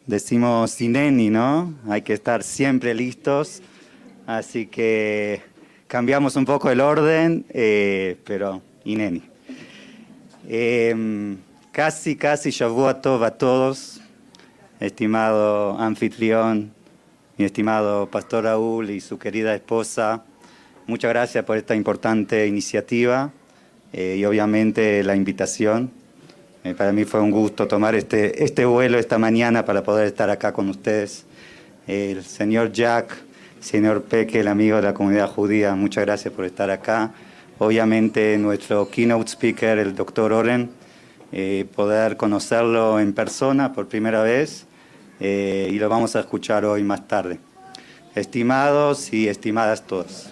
Decimos ineni, ¿no? Hay que estar siempre listos, así que cambiamos un poco el orden, pero ineni. Casi Shavua Tov a todos, estimado anfitrión, mi estimado pastor Raúl y su querida esposa. Muchas gracias por esta importante iniciativa y obviamente la invitación. Para mí fue un gusto tomar este vuelo esta mañana para poder estar acá con ustedes. El señor Jack, señor Peque, el amigo de la comunidad judía, muchas gracias por estar acá. Obviamente nuestro keynote speaker, el doctor Oren, poder conocerlo en persona por primera vez y lo vamos a escuchar hoy más tarde. Estimados y estimadas todos.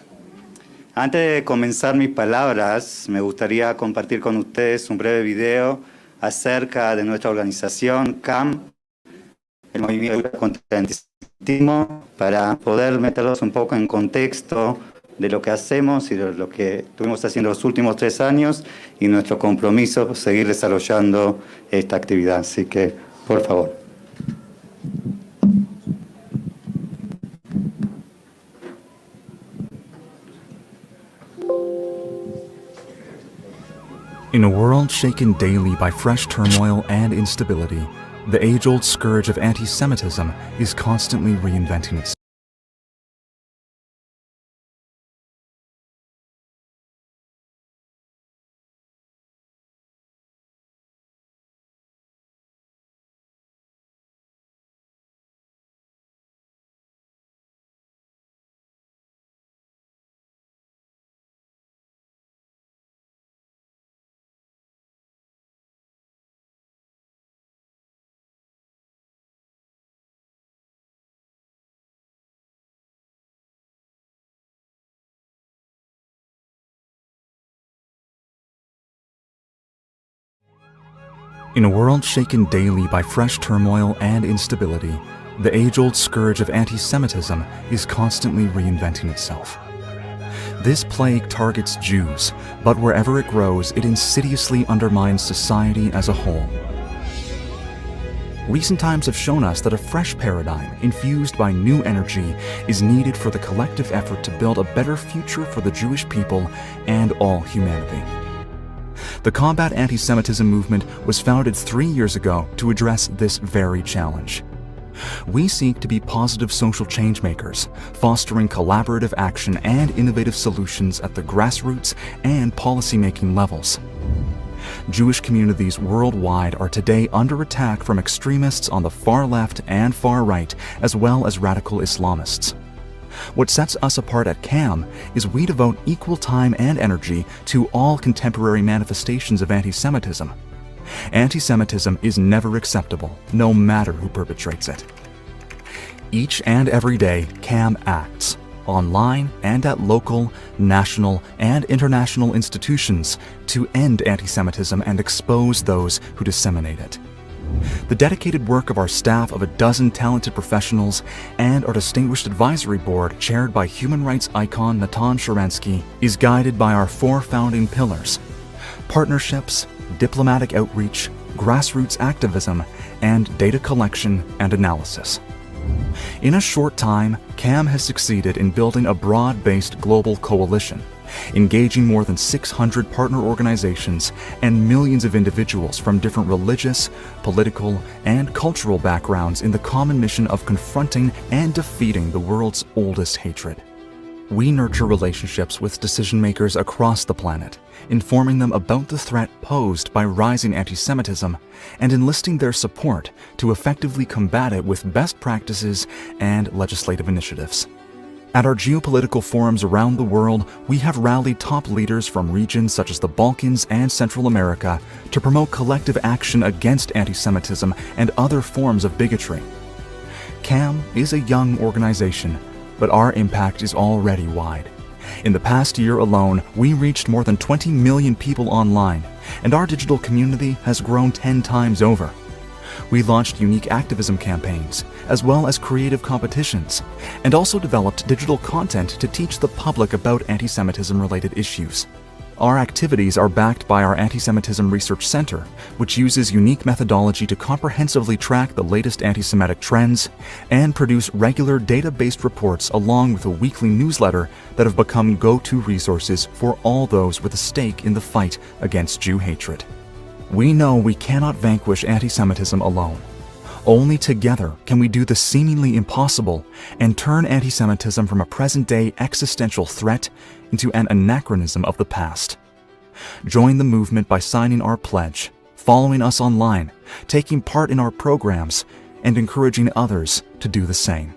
Antes de comenzar mis palabras, me gustaría compartir con ustedes un breve video acerca de nuestra organización CAM, el movimiento contra el antisemitismo, para poder meterlos un poco en contexto de lo que hacemos y de lo que estuvimos haciendo los últimos 3 años y nuestro compromiso por seguir desarrollando esta actividad. Así que, por favor. In a world shaken daily by fresh turmoil and instability, the age-old scourge of anti-Semitism is constantly reinventing itself. In a world shaken daily by fresh turmoil and instability, the age-old scourge of anti-Semitism is constantly reinventing itself. This plague targets Jews, but wherever it grows, it insidiously undermines society as a whole. Recent times have shown us that a fresh paradigm, infused by new energy, is needed for the collective effort to build a better future for the Jewish people and all humanity. The Combat Anti-Semitism movement was founded 3 years ago to address this very challenge. We seek to be positive social changemakers, fostering collaborative action and innovative solutions at the grassroots and policymaking levels. Jewish communities worldwide are today under attack from extremists on the far left and far right, as well as radical Islamists. What sets us apart at CAM is we devote equal time and energy to all contemporary manifestations of anti-Semitism. Anti-Semitism is never acceptable, no matter who perpetrates it. Each and every day, CAM acts, online and at local, national, and international institutions, to end anti-Semitism and expose those who disseminate it. The dedicated work of our staff of 12 talented professionals and our distinguished advisory board, chaired by human rights icon Natan Sharansky, is guided by our 4 founding pillars: partnerships, diplomatic outreach, grassroots activism, and data collection and analysis. In a short time, CAM has succeeded in building a broad-based global coalition, engaging more than 600 partner organizations and millions of individuals from different religious, political, and cultural backgrounds in the common mission of confronting and defeating the world's oldest hatred. We nurture relationships with decision makers across the planet, informing them about the threat posed by rising anti-Semitism and enlisting their support to effectively combat it with best practices and legislative initiatives. At our geopolitical forums around the world, we have rallied top leaders from regions such as the Balkans and Central America to promote collective action against anti-Semitism and other forms of bigotry. CAM is a young organization, but our impact is already wide. In the past year alone, we reached more than 20 million people online, and our digital community has grown 10 times over. We launched unique activism campaigns, as well as creative competitions, and also developed digital content to teach the public about anti-Semitism-related issues. Our activities are backed by our Anti-Semitism Research Center, which uses unique methodology to comprehensively track the latest anti-Semitic trends and produce regular data-based reports along with a weekly newsletter that have become go-to resources for all those with a stake in the fight against Jew hatred. We know we cannot vanquish anti-Semitism alone. Only together can we do the seemingly impossible and turn anti-Semitism from a present-day existential threat into an anachronism of the past. Join the movement by signing our pledge, following us online, taking part in our programs, and encouraging others to do the same.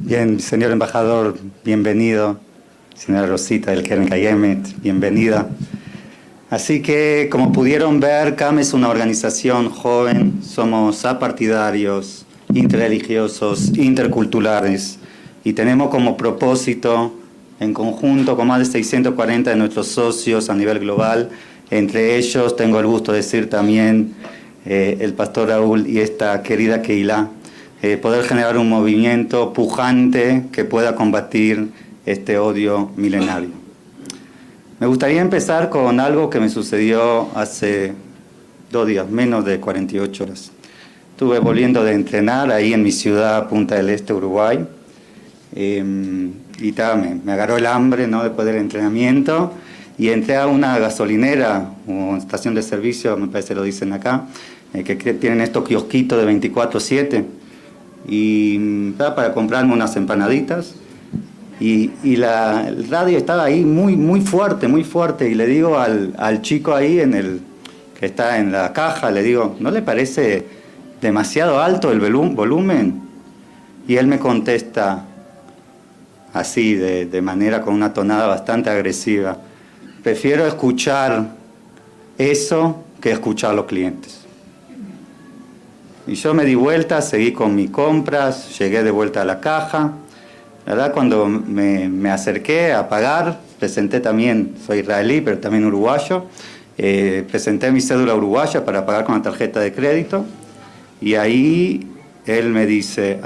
Bien, señor embajador, bienvenido. Señora Rosita del Keren Kayemet, bienvenida. Así que, como pudieron ver, CAM es una organización joven, somos apartidarios, interreligiosos, interculturales y tenemos como propósito, en conjunto con más de 640 de nuestros socios a nivel global, entre ellos tengo el gusto de decir también el pastor Raúl y esta querida Kehilat, poder generar un movimiento pujante que pueda combatir este odio milenario. Me gustaría empezar con algo que me sucedió hace 2 días, menos de 48 horas. Estuve volviendo de entrenar ahí en mi ciudad, Punta del Este, Uruguay, y me agarró el hambre, ¿no?, después del entrenamiento, y entré a una gasolinera o estación de servicio, me parece lo dicen acá, que tienen estos kiosquitos de 24/7, y para comprarme unas empanaditas. Y el radio estaba ahí muy fuerte, y le digo al chico ahí que está en la caja, le digo, ¿no le parece demasiado alto el volumen? Y él me contesta así, de manera con una tonada bastante agresiva, prefiero escuchar eso que escuchar a los clientes. Y yo me di vuelta, seguí con mis compras, llegué de vuelta a la caja. La verdad, cuando me acerqué a pagar, presenté también, soy israelí, pero también uruguayo, presenté mi cédula uruguaya para pagar con la tarjeta de crédito, y ahí él me dice,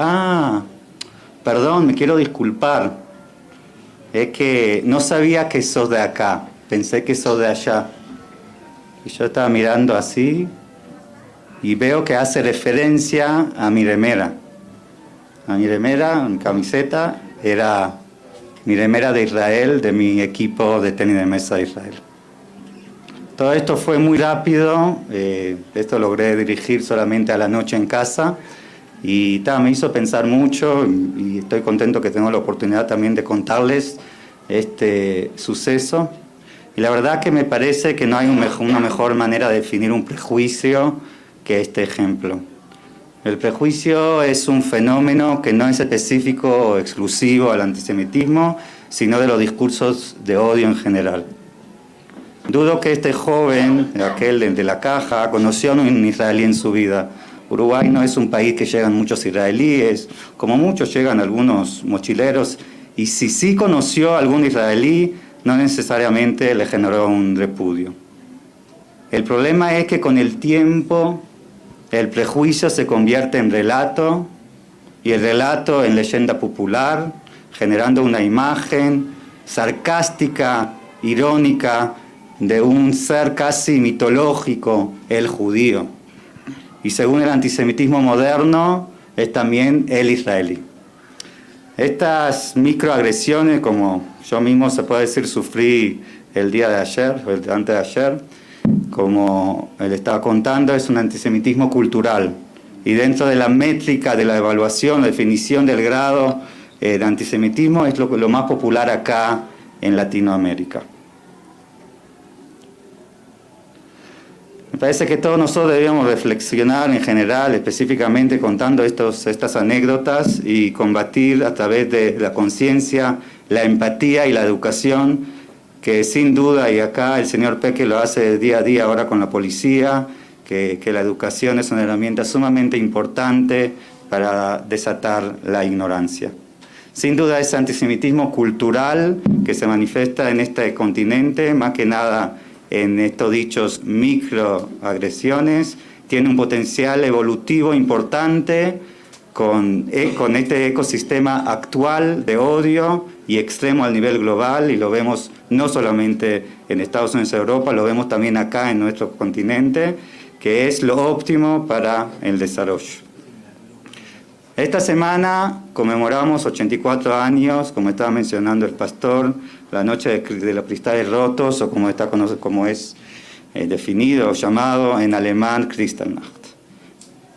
perdón, me quiero disculpar, es que no sabía que sos de acá, pensé que sos de allá. Y yo estaba mirando así, y veo que hace referencia a mi remera. Mi camiseta, era mi remera de Israel, de mi equipo de tenis de mesa de Israel. Todo esto fue muy rápido, esto logré dirigir solamente a la noche en casa, y me hizo pensar mucho, y estoy contento que tengo la oportunidad también de contarles este suceso. Y la verdad que me parece que no hay una mejor manera de definir un prejuicio que este ejemplo. El prejuicio es un fenómeno que no es específico o exclusivo al antisemitismo, sino de los discursos de odio en general. Dudo que este joven, aquel de la caja, conoció a un israelí en su vida. Uruguay no es un país que llegan muchos israelíes, como muchos llegan algunos mochileros, y si sí conoció a algún israelí, no necesariamente le generó un repudio. El problema es que con el tiempo el prejuicio se convierte en relato, y el relato en leyenda popular, generando una imagen sarcástica, irónica, de un ser casi mitológico, el judío. Y según el antisemitismo moderno, es también el israelí. Estas microagresiones, como yo mismo se puede decir, sufrí el día de ayer, o el antes de ayer, como él estaba contando, es un antisemitismo cultural. Y dentro de la métrica de la evaluación, la definición del grado de antisemitismo, es lo más popular acá en Latinoamérica. Me parece que todos nosotros debíamos reflexionar en general, específicamente contando estas anécdotas, y combatir a través de la conciencia, la empatía y la educación, que sin duda, y acá el señor Peque lo hace día a día ahora con la policía, que la educación es una herramienta sumamente importante para desatar la ignorancia. Sin duda ese antisemitismo cultural que se manifiesta en este continente, más que nada en estos dichos microagresiones, tiene un potencial evolutivo importante con este ecosistema actual de odio y extremo al nivel global, y lo vemos no solamente en Estados Unidos y Europa, lo vemos también acá en nuestro continente, que es lo óptimo para el desarrollo. Esta semana conmemoramos 84 años, como estaba mencionando el pastor, la noche de los cristales rotos, o como es definido o llamado en alemán Kristallnacht.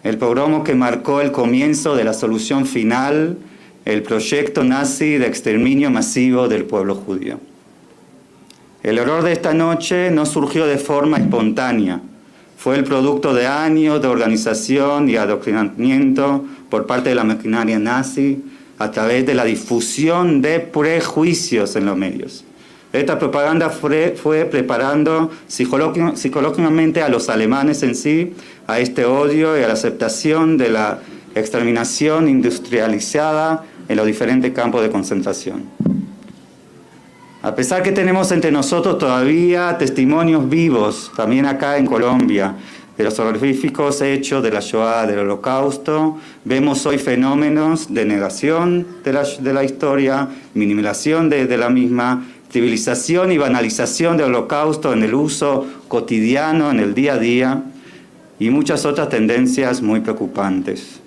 El pogromo que marcó el comienzo de la solución final, el proyecto nazi de exterminio masivo del pueblo judío. El horror de esta noche no surgió de forma espontánea, fue el producto de años de organización y adoctrinamiento por parte de la maquinaria nazi a través de la difusión de prejuicios en los medios. Esta propaganda fue preparando psicológicamente a los alemanes en sí a este odio y a la aceptación de la exterminación industrializada en los diferentes campos de concentración. A pesar que tenemos entre nosotros todavía testimonios vivos, también acá en Colombia, de los horroríficos hechos de la Shoah, del Holocausto, vemos hoy fenómenos de negación de la historia, minimización de la misma, civilización y banalización del Holocausto en el uso cotidiano, en el día a día, y muchas otras tendencias muy preocupantes.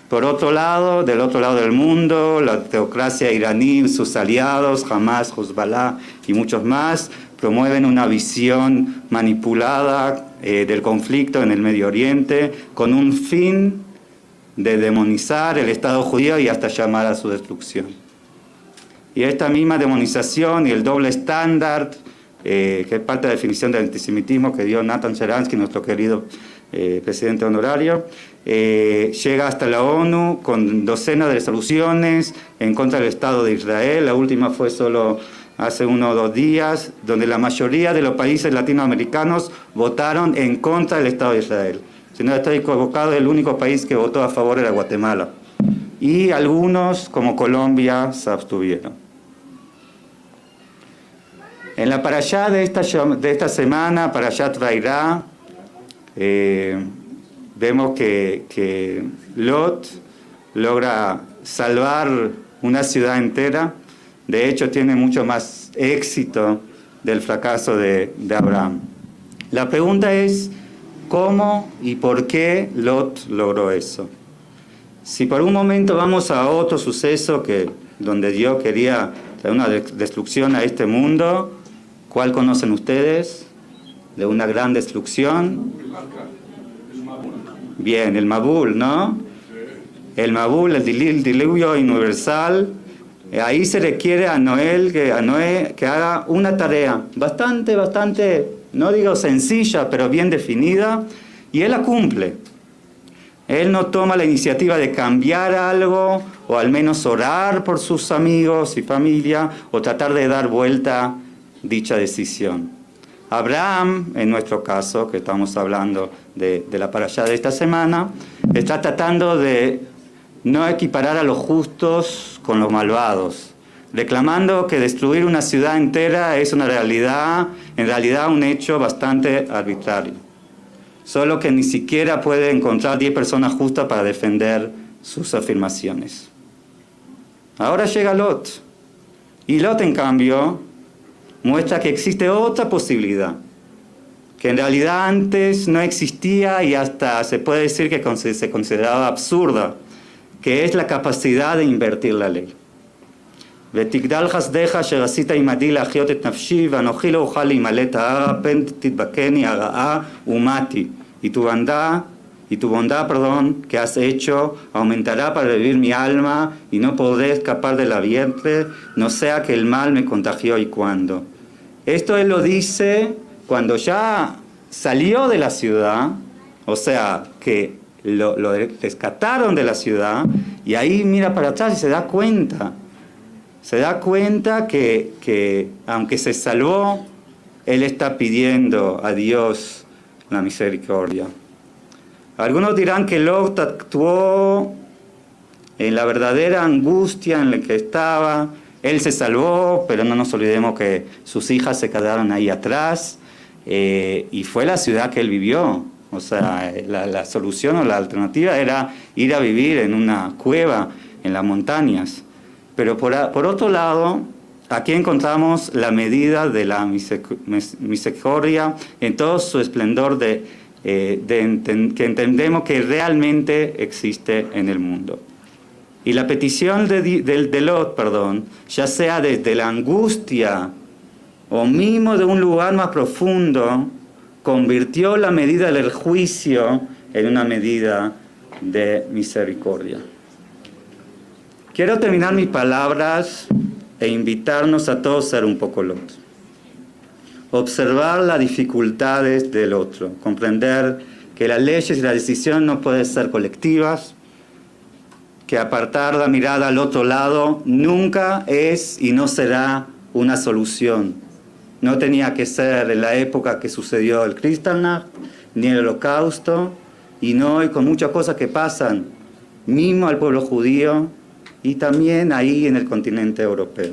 Por otro lado, del otro lado del mundo, la teocracia iraní, sus aliados, Hamas, Hezbollah y muchos más, promueven una visión manipulada del conflicto en el Medio Oriente con un fin de demonizar el Estado judío y hasta llamar a su destrucción. Y esta misma demonización y el doble estándar, que es parte de la definición del antisemitismo que dio Nathan Sharansky, nuestro querido presidente honorario, llega hasta la ONU con docenas de resoluciones en contra del Estado de Israel. La última fue solo hace 1 o 2 días, donde la mayoría de los países latinoamericanos votaron en contra del Estado de Israel. Si no estoy equivocado, el único país que votó a favor era Guatemala. Y algunos, como Colombia, se abstuvieron. En la parashá de esta semana, Parashat Vairá, vemos que Lot logra salvar una ciudad entera. De hecho, tiene mucho más éxito del fracaso de Abraham. La pregunta es, ¿cómo y por qué Lot logró eso? Si por un momento vamos a otro suceso donde Dios quería traer una destrucción a este mundo, ¿cuál conocen ustedes? De una gran destrucción. Bien, el Mabul, ¿no? El Mabul, el diluvio universal. Ahí se requiere a Noé que haga una tarea bastante, no digo sencilla, pero bien definida, y él la cumple. Él no toma la iniciativa de cambiar algo, o al menos orar por sus amigos y familia, o tratar de dar vuelta dicha decisión. Abraham, en nuestro caso, que estamos hablando de la parashá de esta semana, está tratando de no equiparar a los justos con los malvados, reclamando que destruir una ciudad entera es en realidad un hecho bastante arbitrario. Solo que ni siquiera puede encontrar 10 personas justas para defender sus afirmaciones. Ahora llega Lot, y Lot, en cambio, muestra que existe otra posibilidad, que en realidad antes no existía y hasta se puede decir que se consideraba absurda, que es la capacidad de invertir la ley. ותגדל חסדך אשר עשית עמדי להחיות את נפשי ואנוכי לא אוכל להימלט ההרה פן תדבקני הרעה ומתי. Y tu bondad, que has hecho aumentará para revivir mi alma y no podré escapar de la vientre, no sea que el mal me contagió y cuando. Esto él lo dice cuando ya salió de la ciudad, o sea que lo rescataron de la ciudad, y ahí mira para atrás y se da cuenta que aunque se salvó, él está pidiendo a Dios la misericordia. Algunos dirán que Lot actuó en la verdadera angustia en la que estaba. Él se salvó, pero no nos olvidemos que sus hijas se quedaron ahí atrás, y fue la ciudad que él vivió. O sea, la solución o la alternativa era ir a vivir en una cueva en las montañas. Pero por otro lado, aquí encontramos la medida de la misericordia en todo su esplendor que entendemos que realmente existe en el mundo. Y la petición de Lot, ya sea desde la angustia o mismo de un lugar más profundo, convirtió la medida del juicio en una medida de misericordia. Quiero terminar mis palabras e invitarnos a todos a ser un poco Lot. Observar las dificultades del otro, comprender que las leyes y las decisiones no pueden ser colectivas, que apartar la mirada al otro lado nunca es y no será una solución. No tenía que ser en la época que sucedió el Kristallnacht, ni el Holocausto, y no hoy con muchas cosas que pasan, mismo al pueblo judío, y también ahí en el continente europeo.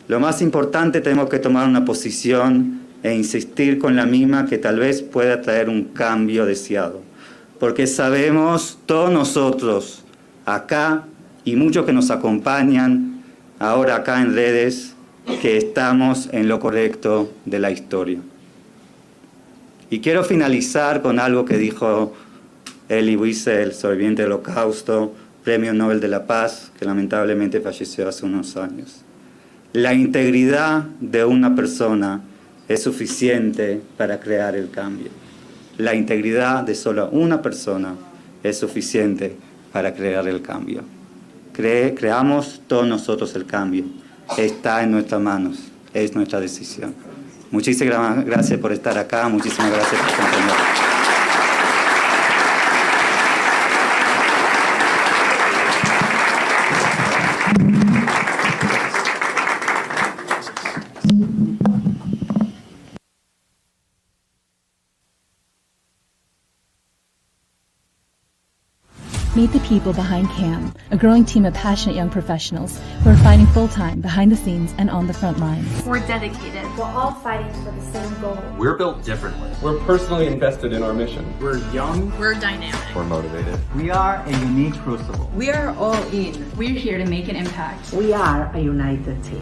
Lo más importante, tenemos que tomar una posición e insistir con la misma que tal vez pueda traer un cambio deseado. Porque sabemos todos nosotros, acá, y muchos que nos acompañan ahora acá en redes, que estamos en lo correcto de la historia. Y quiero finalizar con algo que dijo Elie Wiesel, sobreviviente del Holocausto, Premio Nobel de la Paz, que lamentablemente falleció hace unos años. La integridad de una persona es suficiente para crear el cambio. La integridad de solo una persona es suficiente para crear el cambio. Creamos todos nosotros el cambio. Está en nuestras manos, es nuestra decisión. Muchísimas gracias por estar acá, muchísimas gracias por acompañarnos. Meet the people behind CAM, a growing team of passionate young professionals who are fighting full-time behind the scenes and on the front lines. We're dedicated. We're all fighting for the same goal. We're built differently. We're personally invested in our mission. We're young. We're dynamic. We're motivated. We are a unique crucible. We are all in. We're here to make an impact. We are a united team.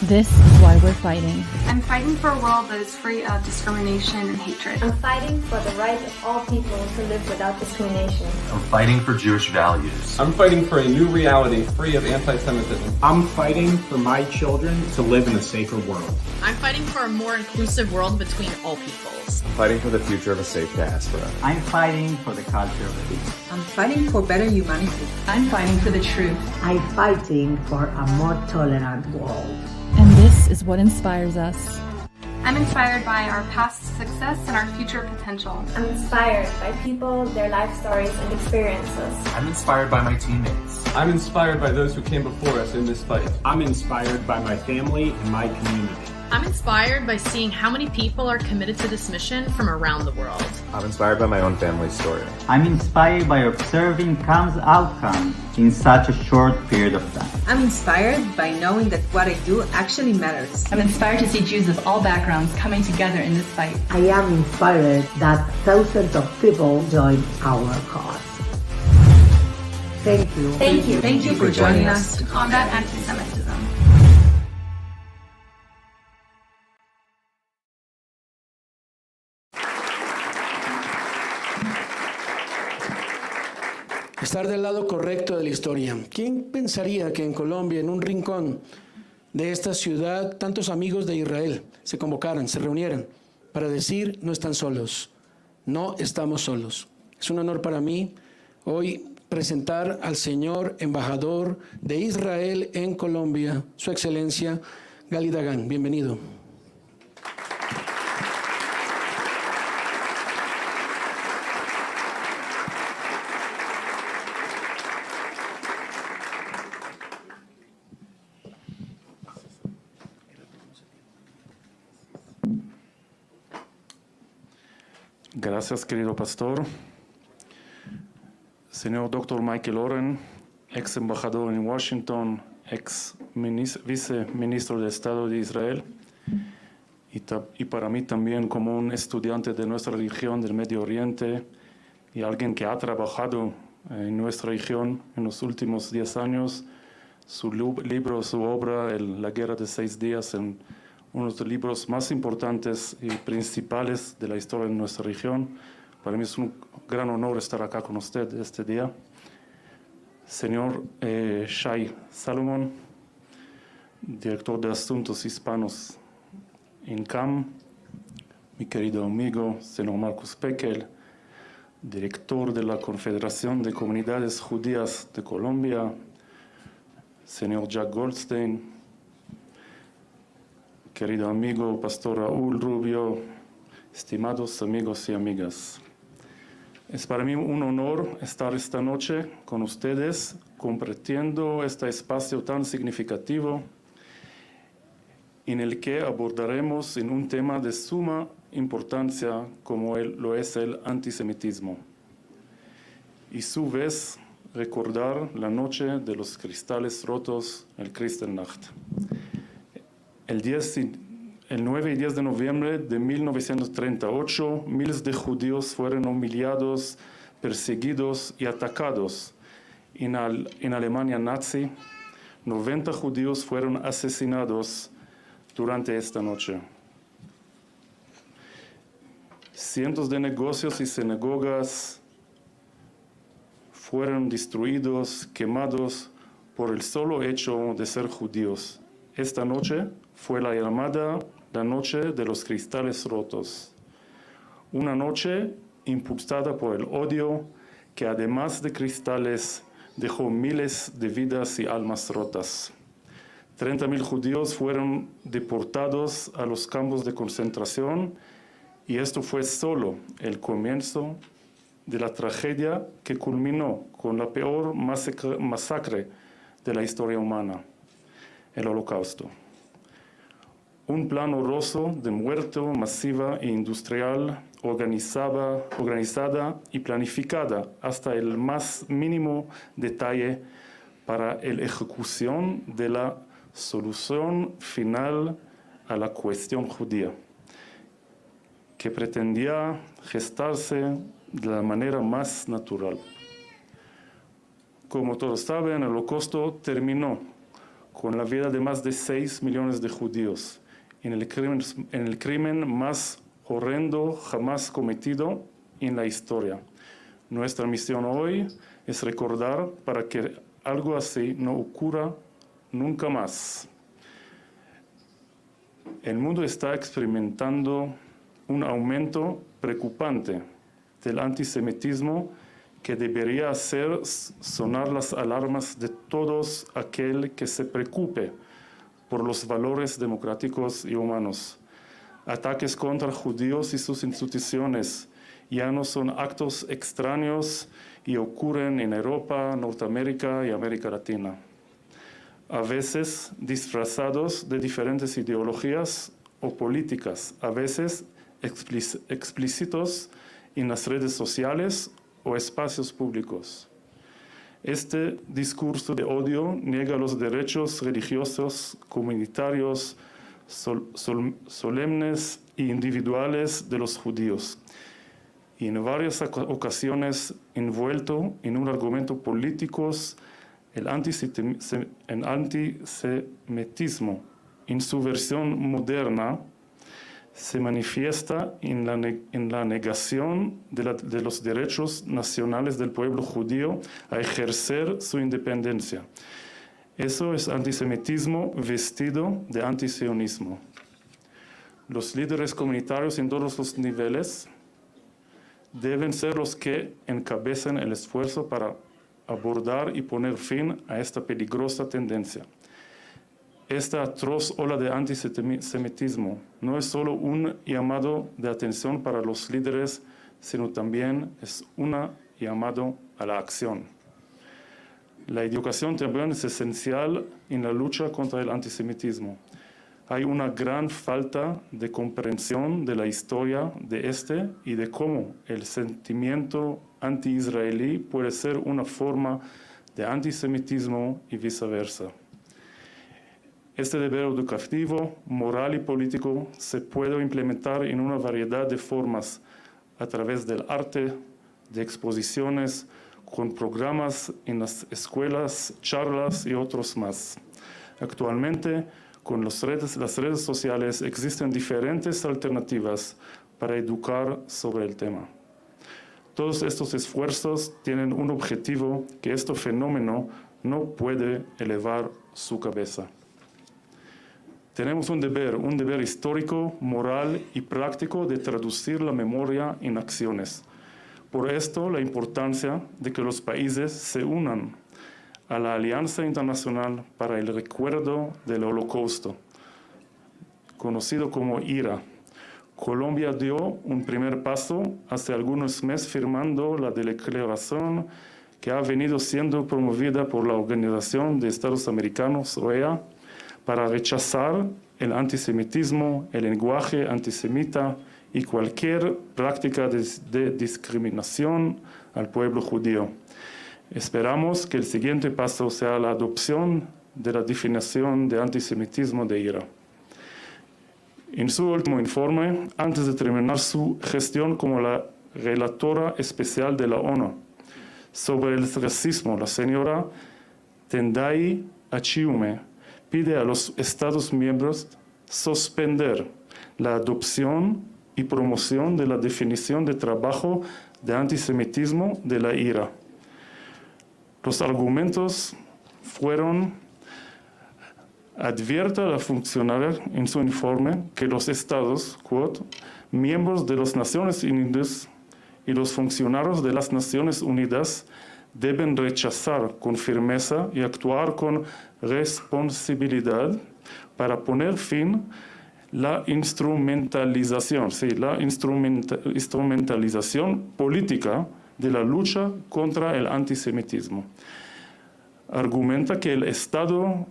This is why we're fighting. I'm fighting for a world that is free of discrimination and hatred. I'm fighting for the right of all people to live without discrimination. I'm fighting for Jewish values. I'm fighting for a new reality free of anti-Semitism. I'm fighting for my children to live in a safer world. I'm fighting for a more inclusive world between all peoples. I'm fighting for the future of a safe diaspora. I'm fighting for the culture of peace. I'm fighting for better humanity. I'm fighting for the truth. I'm fighting for a more tolerant world. And this is what inspires us. I'm inspired by our past success and our future potential. I'm inspired by people, their life stories, and experiences. I'm inspired by my teammates. I'm inspired by those who came before us in this fight. I'm inspired by my family and my community. I'm inspired by seeing how many people are committed to this mission from around the world. I'm inspired by my own family story. I'm inspired by observing CAM's outcome in such a short period of time. I'm inspired by knowing that what I do actually matters. I'm inspired to see Jews of all backgrounds coming together in this fight. I am inspired that thousands of people join our cause. Thank you. Thank you. Thank you for joining us to combat anti-Semitism. Estar del lado correcto de la historia. ¿Quién pensaría que en Colombia, en un rincón de esta ciudad, tantos amigos de Israel se convocaran, se reunieran para decir no están solos, no estamos solos? Es un honor para mí hoy presentar al señor embajador de Israel en Colombia, su excelencia Gali Dagan. Bienvenido. Gracias, querido pastor. Señor Dr. Michael Oren, ex embajador en Washington, ex viceministro de Estado de Israel, y para mí también como un estudiante de nuestra región del Medio Oriente y alguien que ha trabajado en nuestra región en los últimos 10 años, su libro, su obra, La Guerra de 6 días, en uno de los libros más importantes y principales de la historia de nuestra región. Para mí es un gran honor estar acá con usted este día. Señor Shai Salomón, director de Asuntos Hispanos en CAM, mi querido amigo, señor Marcus Pekel, director de la Confederación de Comunidades Judías de Colombia, señor Jack Goldstein, querido amigo Pastor Raúl Rubio, estimados amigos y amigas. Es para mí un honor estar esta noche con ustedes, compartiendo este espacio tan significativo en el que abordaremos en un tema de suma importancia como lo es el antisemitismo. Y su vez recordar la noche de los cristales rotos, el Kristallnacht. El 9 y 10 de noviembre de 1938, miles de judíos fueron humillados, perseguidos y atacados. En Alemania nazi, 90 judíos fueron asesinados durante esta noche. Cientos de negocios y sinagogas fueron destruidos, quemados por el solo hecho de ser judíos. Esta noche fue la llamada la noche de los cristales rotos. Una noche impulsada por el odio que además de cristales dejó miles de vidas y almas rotas. 30.000 judíos fueron deportados a los campos de concentración y esto fue solo el comienzo de la tragedia que culminó con la peor masacre de la historia humana, el Holocausto. Un plan horroroso de muerte masiva e industrial, organizada y planificada hasta el más mínimo detalle para la ejecución de la solución final a la cuestión judía, que pretendía gestarse de la manera más natural. Como todos saben, el Holocausto terminó con la vida de más de 6 millones de judíos, en el crimen más horrendo jamás cometido en la historia. Nuestra misión hoy es recordar para que algo así no ocurra nunca más. El mundo está experimentando un aumento preocupante del antisemitismo que debería hacer sonar las alarmas de todos aquel que se preocupe por los valores democráticos y humanos. Ataques contra judíos y sus instituciones ya no son actos extraños y ocurren en Europa, Norteamérica y América Latina. A veces disfrazados de diferentes ideologías o políticas, a veces explícitos en las redes sociales o espacios públicos. Este discurso de odio niega los derechos religiosos, comunitarios, solemnes e individuales de los judíos, y en varias ocasiones envuelto en un argumento político. El antisemitismo, en su versión moderna, se manifiesta en la negación de los derechos nacionales del pueblo judío a ejercer su independencia. Eso es antisemitismo vestido de antisionismo. Los líderes comunitarios en todos los niveles deben ser los que encabecen el esfuerzo para abordar y poner fin a esta peligrosa tendencia. Esta atroz ola de antisemitismo no es solo un llamado de atención para los líderes, sino también es un llamado a la acción. La educación también es esencial en la lucha contra el antisemitismo. Hay una gran falta de comprensión de la historia de este y de cómo el sentimiento anti-israelí puede ser una forma de antisemitismo y viceversa. Este deber educativo, moral y político se puede implementar en una variedad de formas a través del arte, de exposiciones, con programas en las escuelas, charlas y otros más. Actualmente, con las redes sociales existen diferentes alternativas para educar sobre el tema. Todos estos esfuerzos tienen un objetivo que este fenómeno no puede elevar su cabeza. Tenemos un deber histórico, moral y práctico de traducir la memoria en acciones. Por esto, la importancia de que los países se unan a la Alianza Internacional para el Recuerdo del Holocausto, conocido como IRA. Colombia dio un primer paso hace algunos meses firmando la declaración que ha venido siendo promovida por la Organización de Estados Americanos, OEA, para rechazar el antisemitismo, el lenguaje antisemita y cualquier práctica de discriminación al pueblo judío. Esperamos que el siguiente paso sea la adopción de la definición de antisemitismo de IRA. En su último informe, antes de terminar su gestión como la relatora especial de la ONU sobre el racismo, la señora Tendai Achiume pide a los Estados miembros suspender la adopción y promoción de la definición de trabajo de antisemitismo de la IRA. Los argumentos fueron: advierte a la funcionaria en su informe que los estados, quote, miembros de las Naciones Unidas y los funcionarios de las Naciones Unidas deben rechazar con firmeza y actuar con responsabilidad para poner fin la instrumentalización política de la lucha contra el antisemitismo. Argumenta que el Estado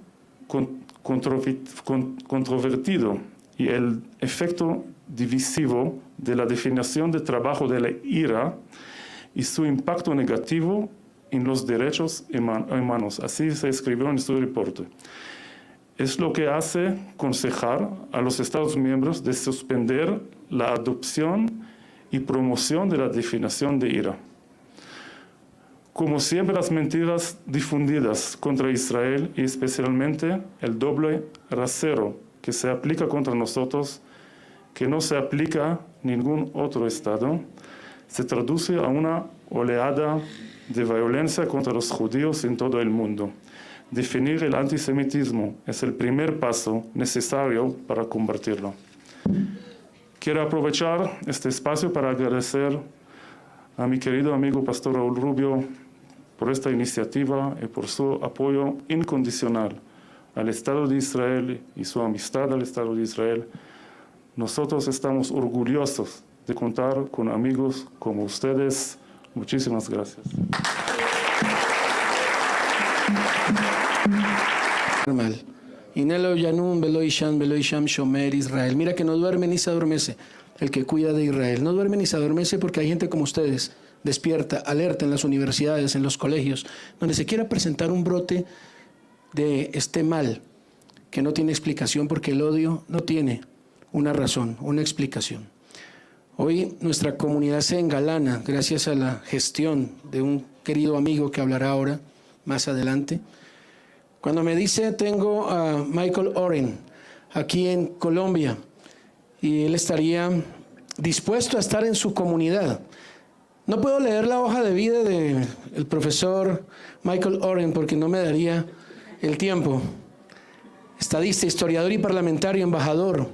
controvertido y el efecto divisivo de la definición de trabajo de la IRA y su impacto negativo en los derechos humanos. Así se escribió en su reporte. Es lo que hace aconsejar a los Estados miembros de suspender la adopción y promoción de la definición de IRA. Como siempre, las mentiras difundidas contra Israel y especialmente el doble rasero que se aplica contra nosotros, que no se aplica a ningún otro Estado, se traduce a una oleada de violencia contra los judíos en todo el mundo. Definir el antisemitismo es el primer paso necesario para combatirlo. Quiero aprovechar este espacio para agradecer a mi querido amigo Pastor Raúl Rubio por esta iniciativa y por su apoyo incondicional al Estado de Israel y su amistad al Estado de Israel. Nosotros estamos orgullosos de contar con amigos como ustedes. Muchísimas gracias. Mira que no duerme ni se adormece el que cuida de Israel. No duerme ni se adormece porque hay gente como ustedes, despierta, alerta en las universidades, en los colegios, donde se quiera presentar un brote de este mal que no tiene explicación, porque el odio no tiene una razón, una explicación. Hoy nuestra comunidad se engalana gracias a la gestión de un querido amigo que hablará ahora, más adelante. Cuando me dice, tengo a Michael Oren aquí en Colombia y él estaría dispuesto a estar en su comunidad. No puedo leer la hoja de vida del profesor Michael Oren porque no me daría el tiempo. Estadista, historiador y parlamentario, embajador,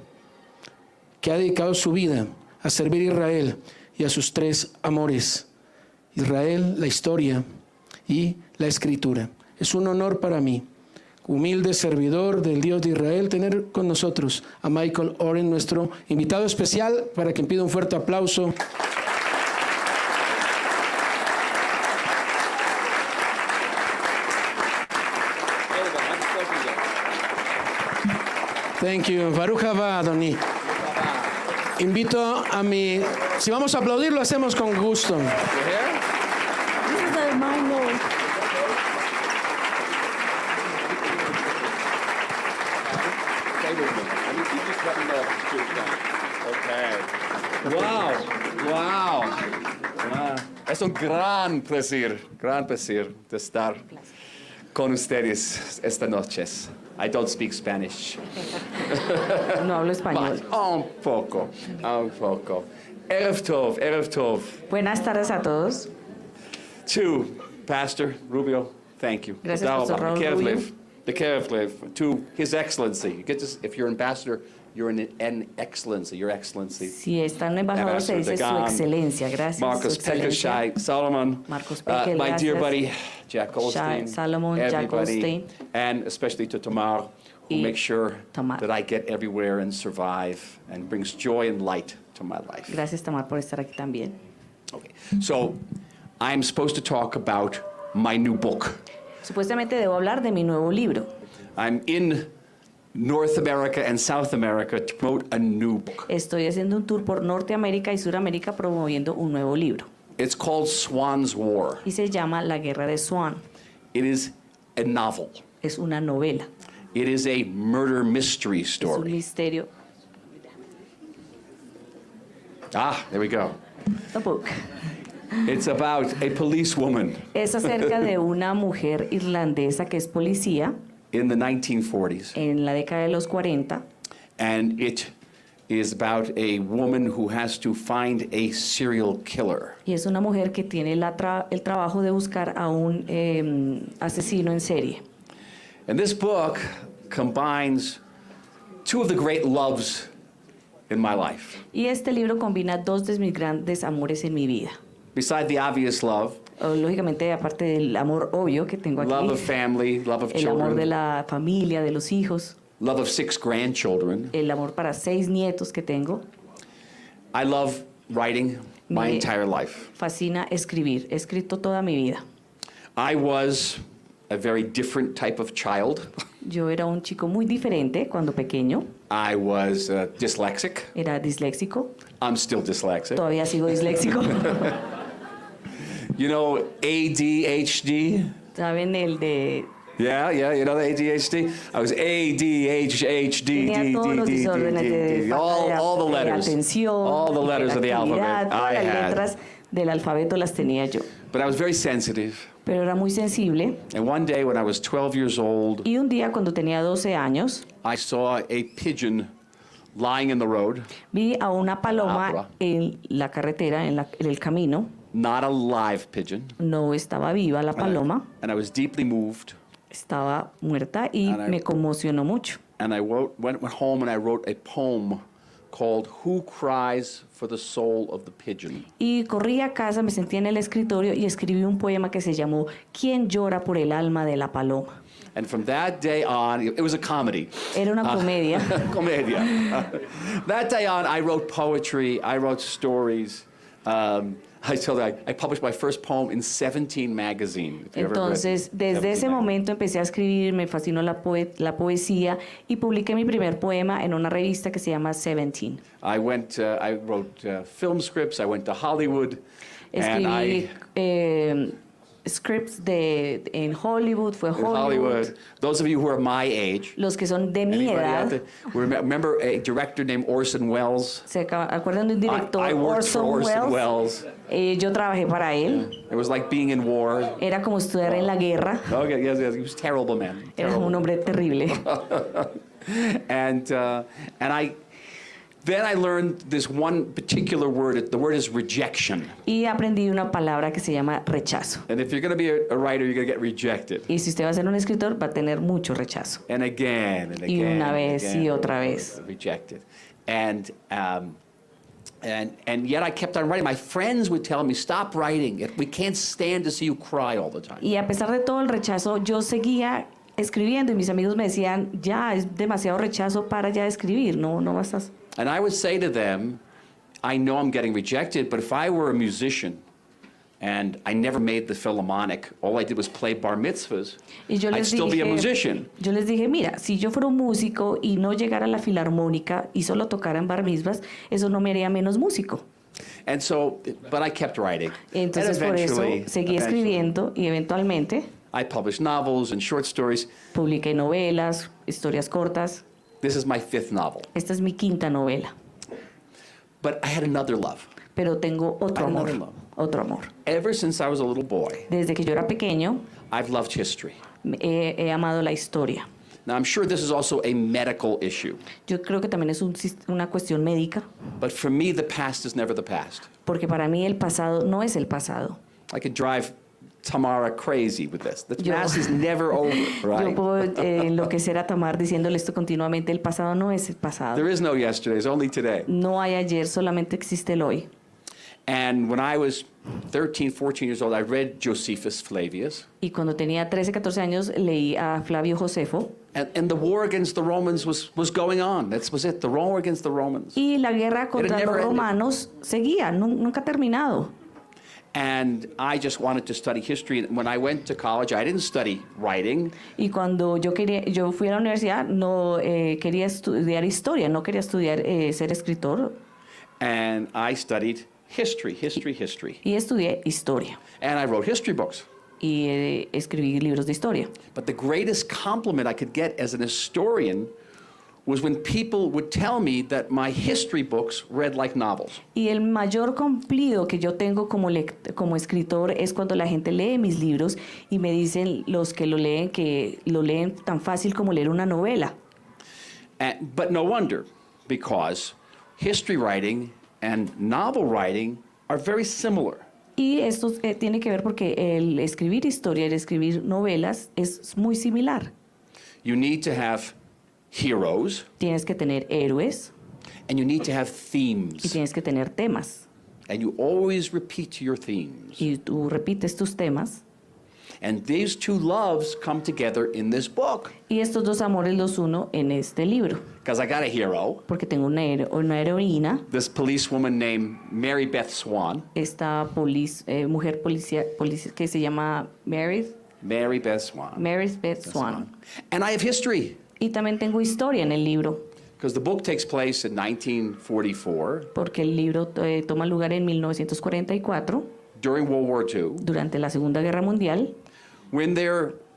que ha dedicado su vida a servir a Israel y a sus tres amores: Israel, la historia y la escritura. Es un honor para mí, humilde servidor del Dios de Israel, tener con nosotros a Michael Oren, nuestro invitado especial, para que pida un fuerte aplauso. Thank you. Baruch haba, Adoni. Invito a mi... Si vamos a aplaudir, lo hacemos con gusto. Ay, no. Wow. Es un gran placer de estar con ustedes esta noche. I don't speak Spanish. No hablo español. Un poco. Erev Tov. Buenas tardes a todos. To Pastor Rubio, thank you. Gracias, Pastor Raúl Rubio. The Kehilat. To His Excellency. You get this, if you're ambassador, you're an excellency. Your Excellency. Si está un embajador, se dice su excelencia. Gracias. Marcus Pecker, Shai Solomon. Marcus Pecker, my gracias. dear buddy, Jack Goldstein. Salomon, Jack Goldstein. And especially to Tamar, who makes sure that I get everywhere and survive and brings joy and light to my life. Gracias, Tamar, por estar aquí también. Okay. So, I'm supposed to talk about my new book. Supuestamente debo hablar de mi nuevo libro. I'm in North America and South America to promote a new book. Estoy haciendo un tour por Norteamérica y Suramérica promoviendo un nuevo libro. It's called Swan's War. Y se llama La Guerra de Swan. It is a novel. Es una novela. It is a murder mystery Es un story. misterio. There we go. The book. It's about a policewoman Es acerca de una mujer irlandesa que es policía in the 1940s. en la década de los 40. And it is about a woman who has to find a serial killer. Y es una mujer que tiene el trabajo de buscar a un asesino en serie. And this book combines two of the great loves in my life. Y este libro combina dos de mis grandes amores en mi vida. Besides the obvious love, Lógicamente, aparte del amor obvio que tengo aquí, love of family, love of el amor de children, la familia, de los hijos, love of 6 grandchildren. el amor para 6 nietos que tengo. I love writing my Me entire life. fascina escribir. He escrito toda mi vida. I was a very different type of child. Yo era un chico muy diferente cuando pequeño. I was dyslexic. Era disléxico. I'm still dyslexic. Todavía sigo disléxico. You know ADHD? ¿Saben el de...? Yeah, you know the ADHD? I was ADHD, Tenía todos los desórdenes de all the letters. Atención, all the letters of the alphabet. todas I las had. letras del alfabeto las tenía yo. But I was very sensitive. Pero era muy sensible. And one day when I was 12 years old, Y un día cuando tenía 12 años, I saw a pigeon lying in the road. vi a una paloma en la carretera, en el camino. Not a live pigeon. No estaba viva la paloma. And I was deeply moved. Estaba muerta y me conmocionó mucho. And I went home and I wrote a poem called Who Cries for the Soul of the Pigeon? Y corrí a casa, me senté en el escritorio y escribí un poema que se llamó ¿Quién llora por el alma de la paloma? And from that day on, it was a comedy. Era una comedia. Comedia. That day on, I wrote poetry, I wrote stories. I published my first poem in 17 magazine. Entonces, desde ese momento empecé a escribir, me fascinó la poesía y publiqué mi primer poema en una revista que se llama 17. I wrote film scripts, I went to Hollywood. Escribí scripts en Hollywood, fue Hollywood. Those of you who are my age. Los que son de mi edad. Remember a director named Orson Welles? ¿Se acuerdan de un director, I worked for Orson Welles. Yo trabajé para él. It was like being in war. Era como estudiar en la guerra. Okay, yes, he was a terrible man. Era un hombre terrible. Then I learned this one particular word. The word is rejection. Y aprendí una palabra que se llama rechazo. And if you're going to be a writer, you're going to get rejected. Y si usted va a ser un escritor, va a tener mucho rechazo. And again, and again. Y una vez y otra vez. Rejected. And yet I kept on writing. My friends would tell me, stop writing. We can't stand to see you cry all the time. Y a pesar de todo el rechazo, yo seguía escribiendo y mis amigos me decían, ya es demasiado rechazo para ya escribir, no basta. And I would say to them, I know I'm getting rejected, but if I were a musician and I never made the Philharmonic, all I did was play bar mitzvahs, I'd still be a musician. Yo les dije, mira, si yo fuera un músico y no llegara a la Filarmónica y solo tocara en bar mitzvahs, eso no me haría menos músico. And so, but I kept writing. Entonces por eso seguí escribiendo y eventualmente I published novels and short stories. Publiqué novelas, historias cortas. This is my 5th novel. Esta es mi 5ª novela. But I had another love. Pero tengo otro amor. Otro amor. Ever since I was a little boy, desde que yo era pequeño, I've loved history. He amado la historia. Now, I'm sure this is also a medical issue. Yo creo que también es una cuestión médica. But for me, the past is never the past. Porque para mí el pasado no es el pasado. I could drive Tamara crazy with this. The past is never over, right? Yo puedo enloquecer a Tamar diciéndole esto continuamente. El pasado no es el pasado. There is no yesterday, it's only today. No hay ayer, solamente existe el hoy. And when I was 13, 14 years old, I read Josephus Flavius. Y cuando tenía 13, 14 años, leí a Flavio Josefo. And the war against the Romans was going on. That was it, the war against the Romans. Y la guerra contra los romanos seguía, nunca ha terminado. And I just wanted to study history. And when I went to college, I didn't study writing. Y cuando yo fui a la universidad, no quería estudiar historia, no quería estudiar ser escritor. And I studied history. Y estudié historia. And I wrote history books. Y escribí libros de historia. But the greatest compliment I could get as an historian was when people would tell me that my history books read like novels. Y el mayor cumplido que yo tengo como escritor es cuando la gente lee mis libros y me dicen los que lo leen tan fácil como leer una novela. But no wonder, because history writing and novel writing are very similar. Y esto tiene que ver porque el escribir historia, el escribir novelas es muy similar. You need to have heroes. Tienes que tener héroes. And you need to have themes. Y tienes que tener temas. And you always repeat your themes. Y tú repites tus temas. And these two loves come together in this book. Y estos dos amores los uno en este libro. Because I got a hero. Porque tengo una heroína. This policewoman named Mary Beth Swan. Esta mujer policía que se llama Mary Beth Swan. And I have history. Y también tengo historia en el libro. Because the book takes place in 1944. Porque el libro toma lugar en 1944. During World War II. Durante la Segunda Guerra Mundial. When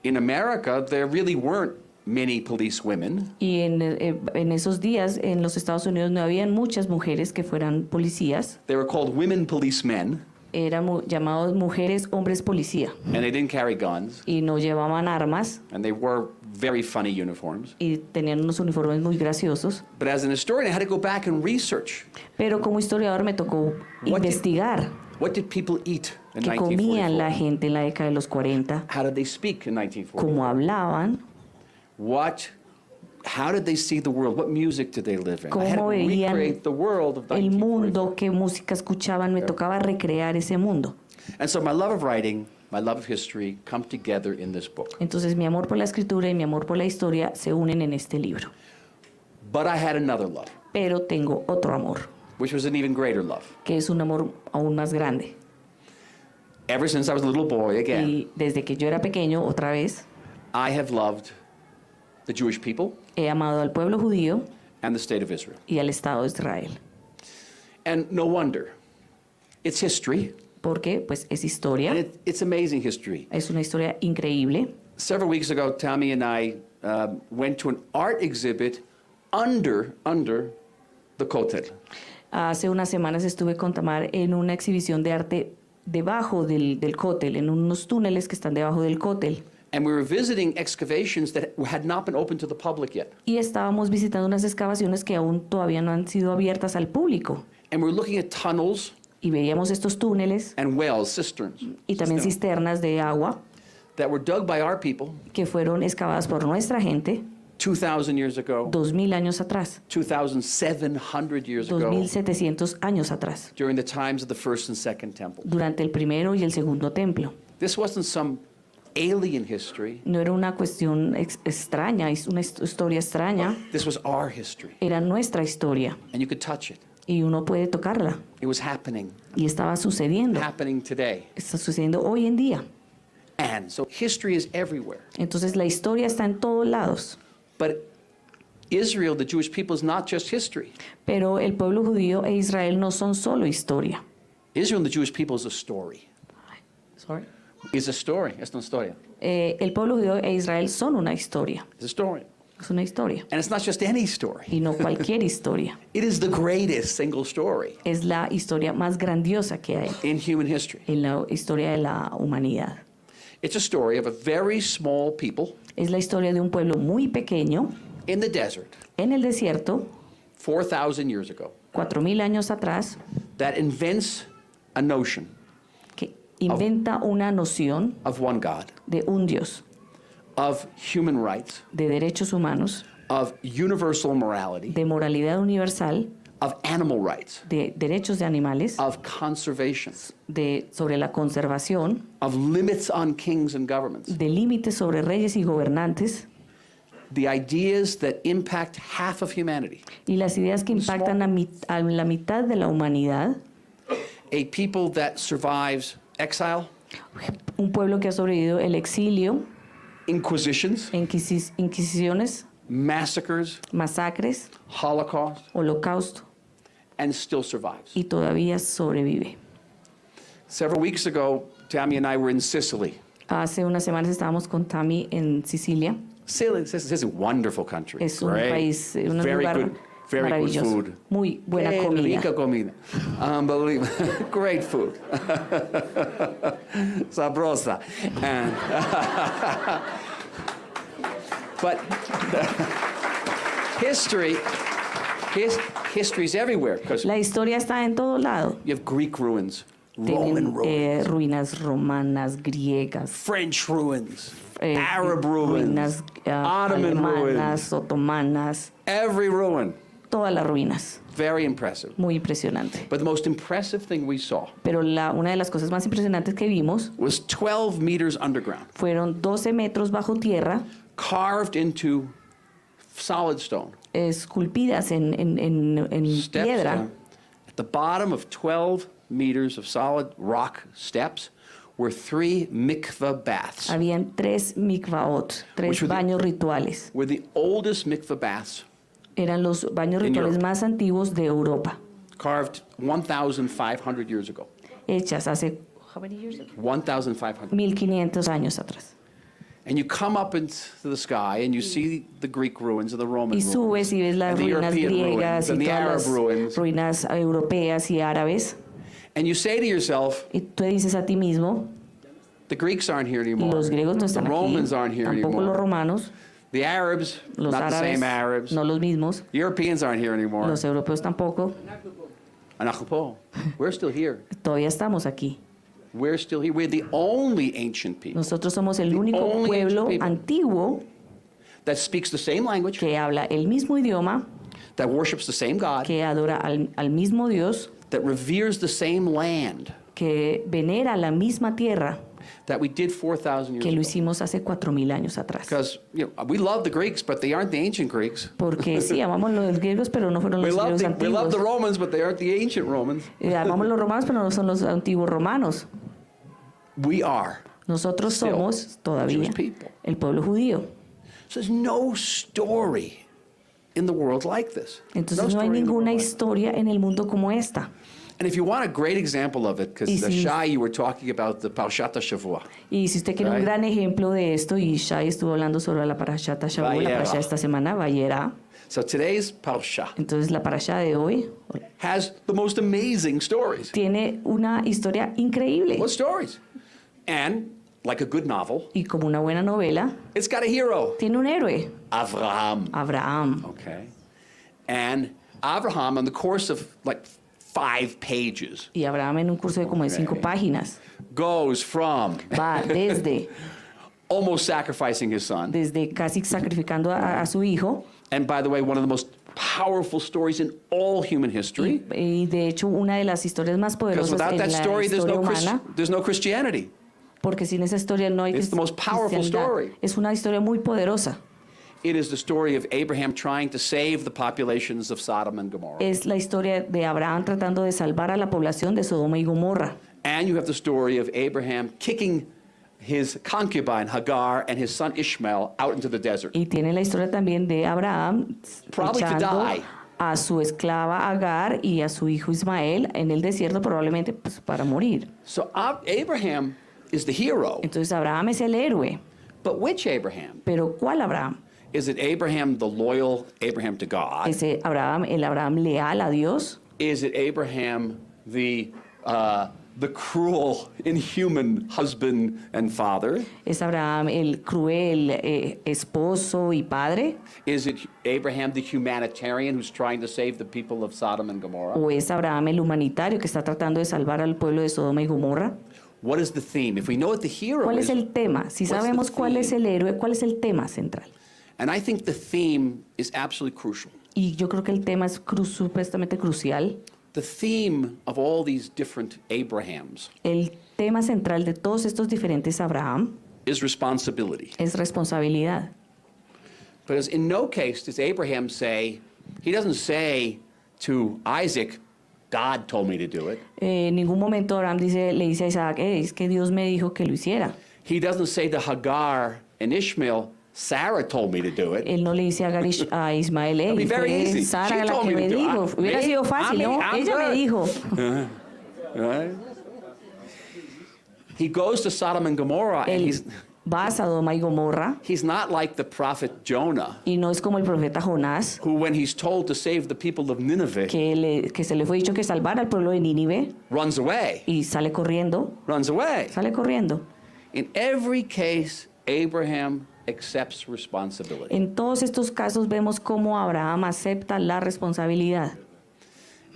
in America, there really weren't many police women. Y en esos días en los Estados Unidos no habían muchas mujeres que fueran policías. They were called women policemen. Eran llamados mujeres hombres policía. And they didn't carry guns. Y no llevaban armas. And they wore very funny uniforms. Y tenían unos uniformes muy graciosos. But as an historian, I had to go back and research. Pero como historiador me tocó investigar. What did people eat in 1944? ¿Qué comían la gente en la década de los 40? How did they speak in 1944? ¿Cómo hablaban? How did they see the world? What music did they live in? ¿Cómo I had to veían recreate the world of el mundo? ¿Qué música escuchaban? Me tocaba recrear ese mundo. And so my love of writing, my love of history come together in this book. Entonces mi amor por la escritura y mi amor por la historia se unen en este libro. But I had another love. Pero tengo otro amor. Which was an even greater love. Que es un amor aún más grande. Ever since I was a little boy, again. Y desde que yo era pequeño, otra vez. I have loved the Jewish people. He amado al pueblo judío. And the state of Israel. Y al Estado de Israel. And no wonder. It's history. Porque pues es historia. And it's amazing history. Es una historia increíble. Several weeks ago, Tammy and I went to an art exhibit under the Kotel. Hace unas semanas estuve con Tamar en una exhibición de arte debajo del Kotel, en unos túneles que están debajo del Kotel. And we were visiting excavations that had not been open to the public yet. Y estábamos visitando unas excavaciones que aún todavía no han sido abiertas al público. And we were looking at tunnels. Y veíamos estos túneles. And wells, cisterns. Y también cisternas de agua. That were dug by our people. Que fueron excavadas por nuestra gente. 2,000 years ago. 2,000 años atrás. 2,700 years ago. 2,700 años atrás. During the times of the first and second temple. Durante el primero y el segundo templo. This wasn't some alien history. No era una cuestión extraña, es una historia extraña. This was our history. Era nuestra historia. And you could touch it. Y uno puede tocarla. It was happening. Y estaba sucediendo. Happening today. Está sucediendo hoy en día. And so history is everywhere. Entonces la historia está en todos lados. But Israel, the Jewish people, is not just history. Pero el pueblo judío e Israel no son solo historia. Israel and the Jewish people is a story. Sorry. Is a story. Es una historia. El pueblo judío e Israel son una historia. It's a story. Es una historia. And it's not just any story. Y no cualquier historia. It is the greatest single story. Es la historia más grandiosa que hay in human history. En la historia de la humanidad. It's a story of a very small people. Es la historia de un pueblo muy pequeño. In the desert. En el desierto. 4,000 years ago. 4,000 años atrás. That invents a notion. Que inventa una noción. Of one God. De un Dios. Of human rights. De derechos humanos. Of universal morality. De moralidad universal. Of animal rights. De derechos de animales. Of conservation. Sobre la conservación. Of limits on kings and governments. De límites sobre reyes y gobernantes. The ideas that impact half of humanity. Y las ideas que impactan a la mitad de la humanidad. A people that survives exile. Un pueblo que ha sobrevivido el exilio. Inquisitions. Inquisiciones. Massacres. Masacres. Holocaust. Holocausto. And still survives. Y todavía sobrevive. Several weeks ago, Tammy and I were in Sicily. Hace unas semanas estábamos con Tammy en Sicilia. Sicily is a wonderful country. Es un país, un lugar very maravilloso. Good food. Muy buena comida. Rica comida. Unbelievable. Great food. Sabrosa. And but history's everywhere. La historia está en todo lado. You have Greek ruins, Roman ruins, ruinas romanas, griegas, French ruins, Arab ruins, Ottoman alemanas, ruins, otomanas. Every ruin. Todas las ruinas. Very impressive. Muy impresionante. But the most impressive thing we saw. Pero una de las cosas más impresionantes que vimos. Was 12 meters underground. Fueron 12 metros bajo tierra. Carved into solid stone. Esculpidas en piedra. At the bottom of 12 meters of solid rock steps were 3 mikvah baths. Habían 3 mikvaot, 3 baños rituales. Were the oldest mikvah baths. Eran los baños rituales más antiguos de Europa. Carved 1,500 years ago. Hechas hace 1,500. 1500 años atrás. And you come up into the sky and you see the Greek ruins and the Roman ruins. Y subes y ves las ruinas griegas y todas las ruinas europeas y árabes. And you say to yourself, y tú dices a ti mismo, the Greeks aren't here anymore. Los griegos no están the Romans aquí, aren't here tampoco anymore. Los romanos. The Arabs, los not árabes, the same Arabs. No los mismos. The Europeans aren't here anymore. Los europeos tampoco. We're still here. Todavía estamos aquí. We're still here. We're the only ancient people. Nosotros somos el único pueblo antiguo that speaks the same language, que habla el mismo idioma, that worships the same God, que adora al mismo Dios, that reveres the same land, que venera la misma tierra, that we did 4,000 years que lo ago. hicimos hace 4,000 años atrás. Because we love the Greeks, but they aren't the ancient Greeks. Porque sí, amamos los griegos, pero no fueron los griegos antiguos. We love the Romans, but they aren't the ancient Romans. Amamos los romanos, pero no son los antiguos romanos. We are. Nosotros somos todavía el pueblo judío. So there's no story in the world like this. Entonces no hay ninguna historia en el mundo como esta. And if you want a great example of it, because Shai, you were talking about the Parshat HaShavua. Y si usted quiere un gran ejemplo de esto, y Shai estuvo hablando sobre la Parashat HaShavua, la parasha de esta semana, Vayera. So today's Parsha. Entonces la parasha de hoy has the most amazing stories. Tiene una historia increíble. What stories? And like a good novel, y como una buena novela, it's got a hero. Tiene un héroe. Abraham. Okay. And Abraham, in the course of like 5 pages. Y Abraham en un curso de como de 5 páginas. Goes from. Va desde. Almost sacrificing his son. Desde casi sacrificando a su hijo. And by the way, one of the most powerful stories in all human history. Y de hecho una de las historias más poderosas en la historia humana. There's no Christianity. Porque sin esa historia no hay cristiandad. Es una historia muy poderosa. It is the story of Abraham trying to save the populations of Sodom and Gomorrah. Es la historia de Abraham tratando de salvar a la población de Sodoma y Gomorra. And you have the story of Abraham kicking his concubine Hagar and his son Ishmael out into the desert. Y tiene la historia también de Abraham echando a su esclava Agar y a su hijo Ismael en el desierto, probablemente pues, para morir. So Abraham is the hero. Entonces Abraham es el héroe. But which Abraham? Pero ¿cuál Abraham? Is it Abraham, the loyal Abraham to God? ¿Es Abraham, el Abraham leal a Dios? Is it Abraham, the cruel, inhuman husband and father? ¿Es Abraham el cruel esposo y padre? Is it Abraham, the humanitarian who's trying to save the people of Sodom and Gomorrah? ¿O es Abraham el humanitario que está tratando de salvar al pueblo de Sodoma y Gomorra? What is the theme? If we know what the hero ¿Cuál is, es el tema? Si sabemos cuál es el héroe, ¿cuál es el tema central? And I think the theme is absolutely crucial. Y yo creo que el tema es supuestamente crucial. The theme of all these different Abrahams El tema central de todos estos diferentes Abraham is responsibility. Es responsabilidad. Because in no case does Abraham say, he doesn't say to Isaac, God told me to do it. En ningún momento Abraham le dice a Isaac, es que Dios me dijo que lo hiciera. He doesn't say to Hagar and Ishmael, Sarah told me to do it. Él no le dice a Ismael, fue Sara la que me dijo. Hubiera sido fácil, ¿no? Ella me dijo. Right? He goes to Sodom and Gomorrah and he's va a Sodoma y Gomorra. He's not like the prophet Jonah. Y no es como el profeta Jonás. Who, when he's told to save the people of Nineveh, que se le fue dicho que salvara al pueblo de Nínive. Runs away. Y sale corriendo. Runs away. Sale corriendo. In every case, Abraham accepts responsibility. En todos estos casos vemos cómo Abraham acepta la responsabilidad.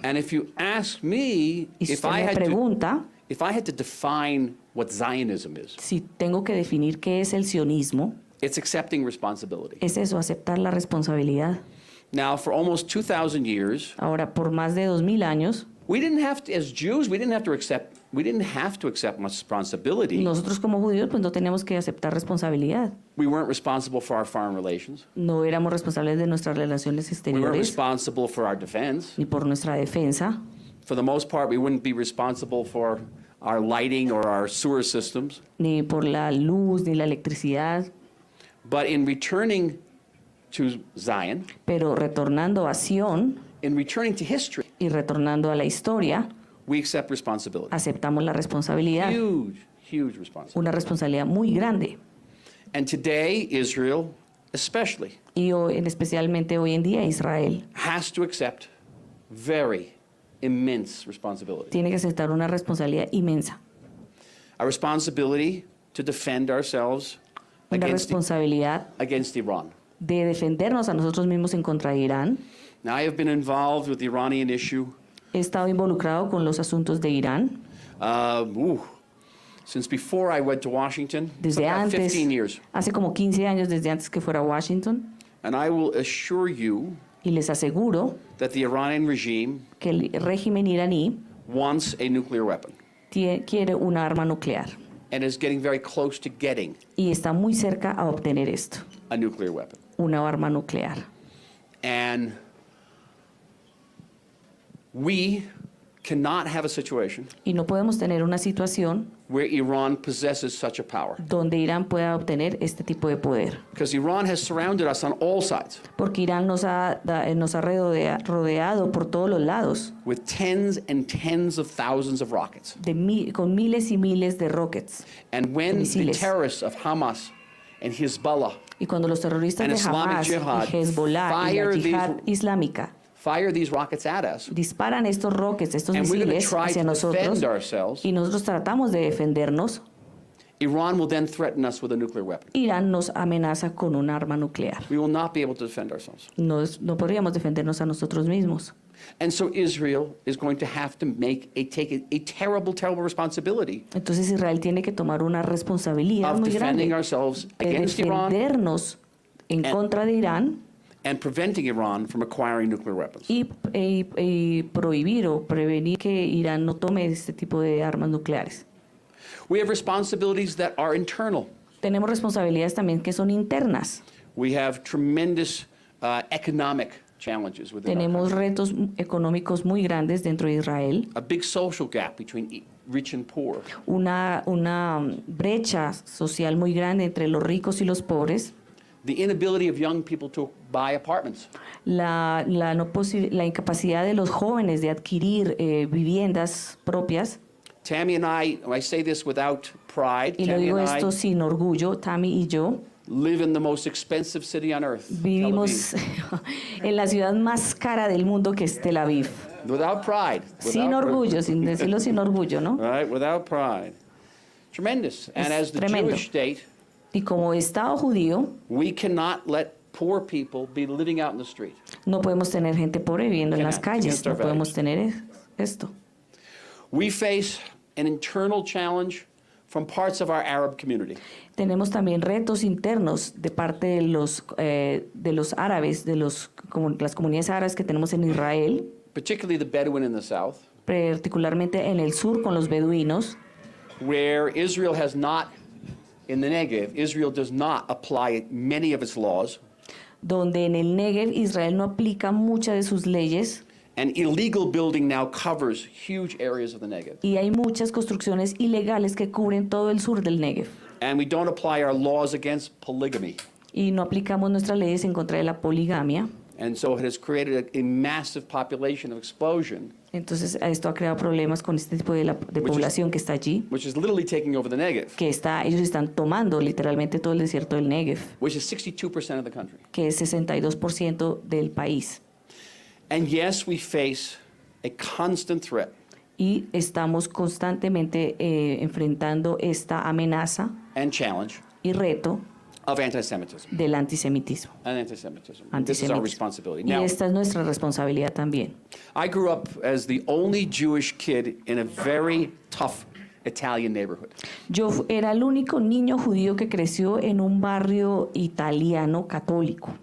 And if you ask me, if I had to define what Zionism is, si tengo que definir qué es el sionismo, it's accepting responsibility. Es eso, aceptar la responsabilidad. Now, for almost 2,000 years, ahora por más de 2000 años, we didn't have to, as Jews, we didn't have to accept much responsibility. Nosotros como judíos pues no teníamos que aceptar responsabilidad. We weren't responsible for our foreign relations. No éramos responsables de nuestras relaciones exteriores. We weren't responsible for our defense. Ni por nuestra defensa. For the most part, we wouldn't be responsible for our lighting or our sewer systems. Ni por la luz ni la electricidad. But in returning to Zion, pero retornando a Sion, in returning to history, y retornando a la historia, we accept responsibility. Aceptamos la responsabilidad. Huge responsibility. Una responsabilidad muy grande. And today, Israel, especially, y especialmente hoy en día Israel, has to accept very immense responsibility. Tiene que aceptar una responsabilidad inmensa. A responsibility to defend ourselves against Iran. De defendernos a nosotros mismos en contra de Irán. Now, I have been involved with the Iranian issue. He estado involucrado con los asuntos de Irán. Since before I went to Washington, desde about antes, 15 years. Hace como 15 años desde antes que fuera a Washington. And I will assure you y les aseguro that the Iranian regime que el régimen iraní wants a nuclear weapon. Quiere una arma nuclear. And is getting very close to getting y está muy cerca a obtener esto. A nuclear weapon. Una arma nuclear. And we cannot have a situation y no podemos tener una situación where Iran possesses such a power. Donde Irán pueda obtener este tipo de poder. Because Iran has surrounded us on all sides. Porque Irán nos ha rodeado por todos los lados. With tens and tens of thousands of rockets. Con miles y miles de rockets. And when the terrorists of Hamas and Hezbollah y cuando los terroristas de Hamas y Hezbollah y la Yihad Islámica fire these rockets at us, disparan estos rockets, estos misiles hacia nosotros, y nosotros tratamos de defendernos, Iran will then threaten us with a nuclear weapon. Irán nos amenaza con un arma nuclear. We will not be able to defend ourselves. No podríamos defendernos a nosotros mismos. And so Israel is going to have to take a terrible responsibility. Entonces Israel tiene que tomar una responsabilidad muy grande de defendernos en contra de Irán. And preventing Iran from acquiring nuclear weapons. Y prohibir o prevenir que Irán no tome este tipo de armas nucleares. We have responsibilities that are internal. Tenemos responsabilidades también que son internas. We have tremendous economic challenges within Tenemos retos económicos muy grandes dentro de Israel. A big social gap between rich and poor. Una brecha social muy grande entre los ricos y los pobres. The inability of young people to buy apartments. La incapacidad de los jóvenes de adquirir viviendas propias. Tammy and I say this without pride. Y lo digo esto sin orgullo, Tammy y yo. Live in the most expensive city on earth. Vivimos en la ciudad más cara del mundo, que es Tel Aviv. Without pride. Sin orgullo, sin decirlo sin orgullo, ¿no? Right, without pride. Tremendous. And as the Jewish state, y como Estado judío, we cannot let poor people be living out in the street. No podemos tener gente pobre viviendo en las calles, no podemos tener esto. We face an internal challenge from parts of our Arab community. Tenemos también retos internos de parte de los árabes, de las comunidades árabes que tenemos en Israel. Particularly the Bedouin in the south. Particularmente en el sur con los beduinos. Where Israel has not, in the Negev, Israel does not apply many of its laws. Donde en el Negev Israel no aplica muchas de sus leyes. And illegal building now covers huge areas of the Negev. Y hay muchas construcciones ilegales que cubren todo el sur del Negev. And we don't apply our laws against polygamy. Y no aplicamos nuestras leyes en contra de la poligamia. And so it has created a massive population of explosion. Entonces esto ha creado problemas con este tipo de población que está allí. Which is literally taking over the Negev. Ellos están tomando literalmente todo el desierto del Negev. Which is 62% of the country. Que es 62% del país. And yes, we face a constant threat. Y estamos constantemente enfrentando esta amenaza and challenge y reto of antisemitism. Del antisemitismo. And antisemitism. This is our responsibility. Y esta es nuestra responsabilidad también. I grew up as the only Jewish kid in a very tough Italian neighborhood. Yo era el único niño judío que creció en un barrio italiano católico.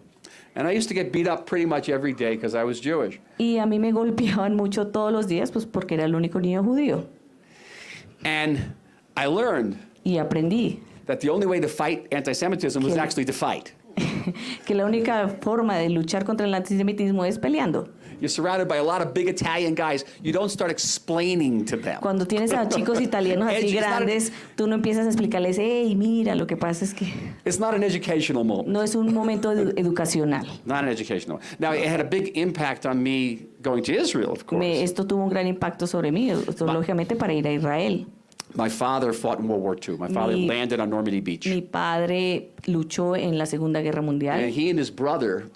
And I used to get beat up pretty much every day because I was Jewish. Y a mí me golpeaban mucho todos los días, pues porque era el único niño judío. And I learned y aprendí that the only way to fight antisemitism was actually to fight. Que la única forma de luchar contra el antisemitismo es peleando. You're surrounded by a lot of big Italian guys. You don't start explaining to them. Cuando tienes a chicos italianos así grandes, tú no empiezas a explicarles, hey, mira, lo que pasa es que... It's not an educational moment. No es un momento educacional. Not an educational moment. Now, it had a big impact on me going to Israel, of course. Esto tuvo un gran impacto sobre mí, lógicamente, para ir a Israel. My father fought in World War II. My father landed on Normandy Beach. Mi padre luchó en la Segunda Guerra Mundial. And he and his brother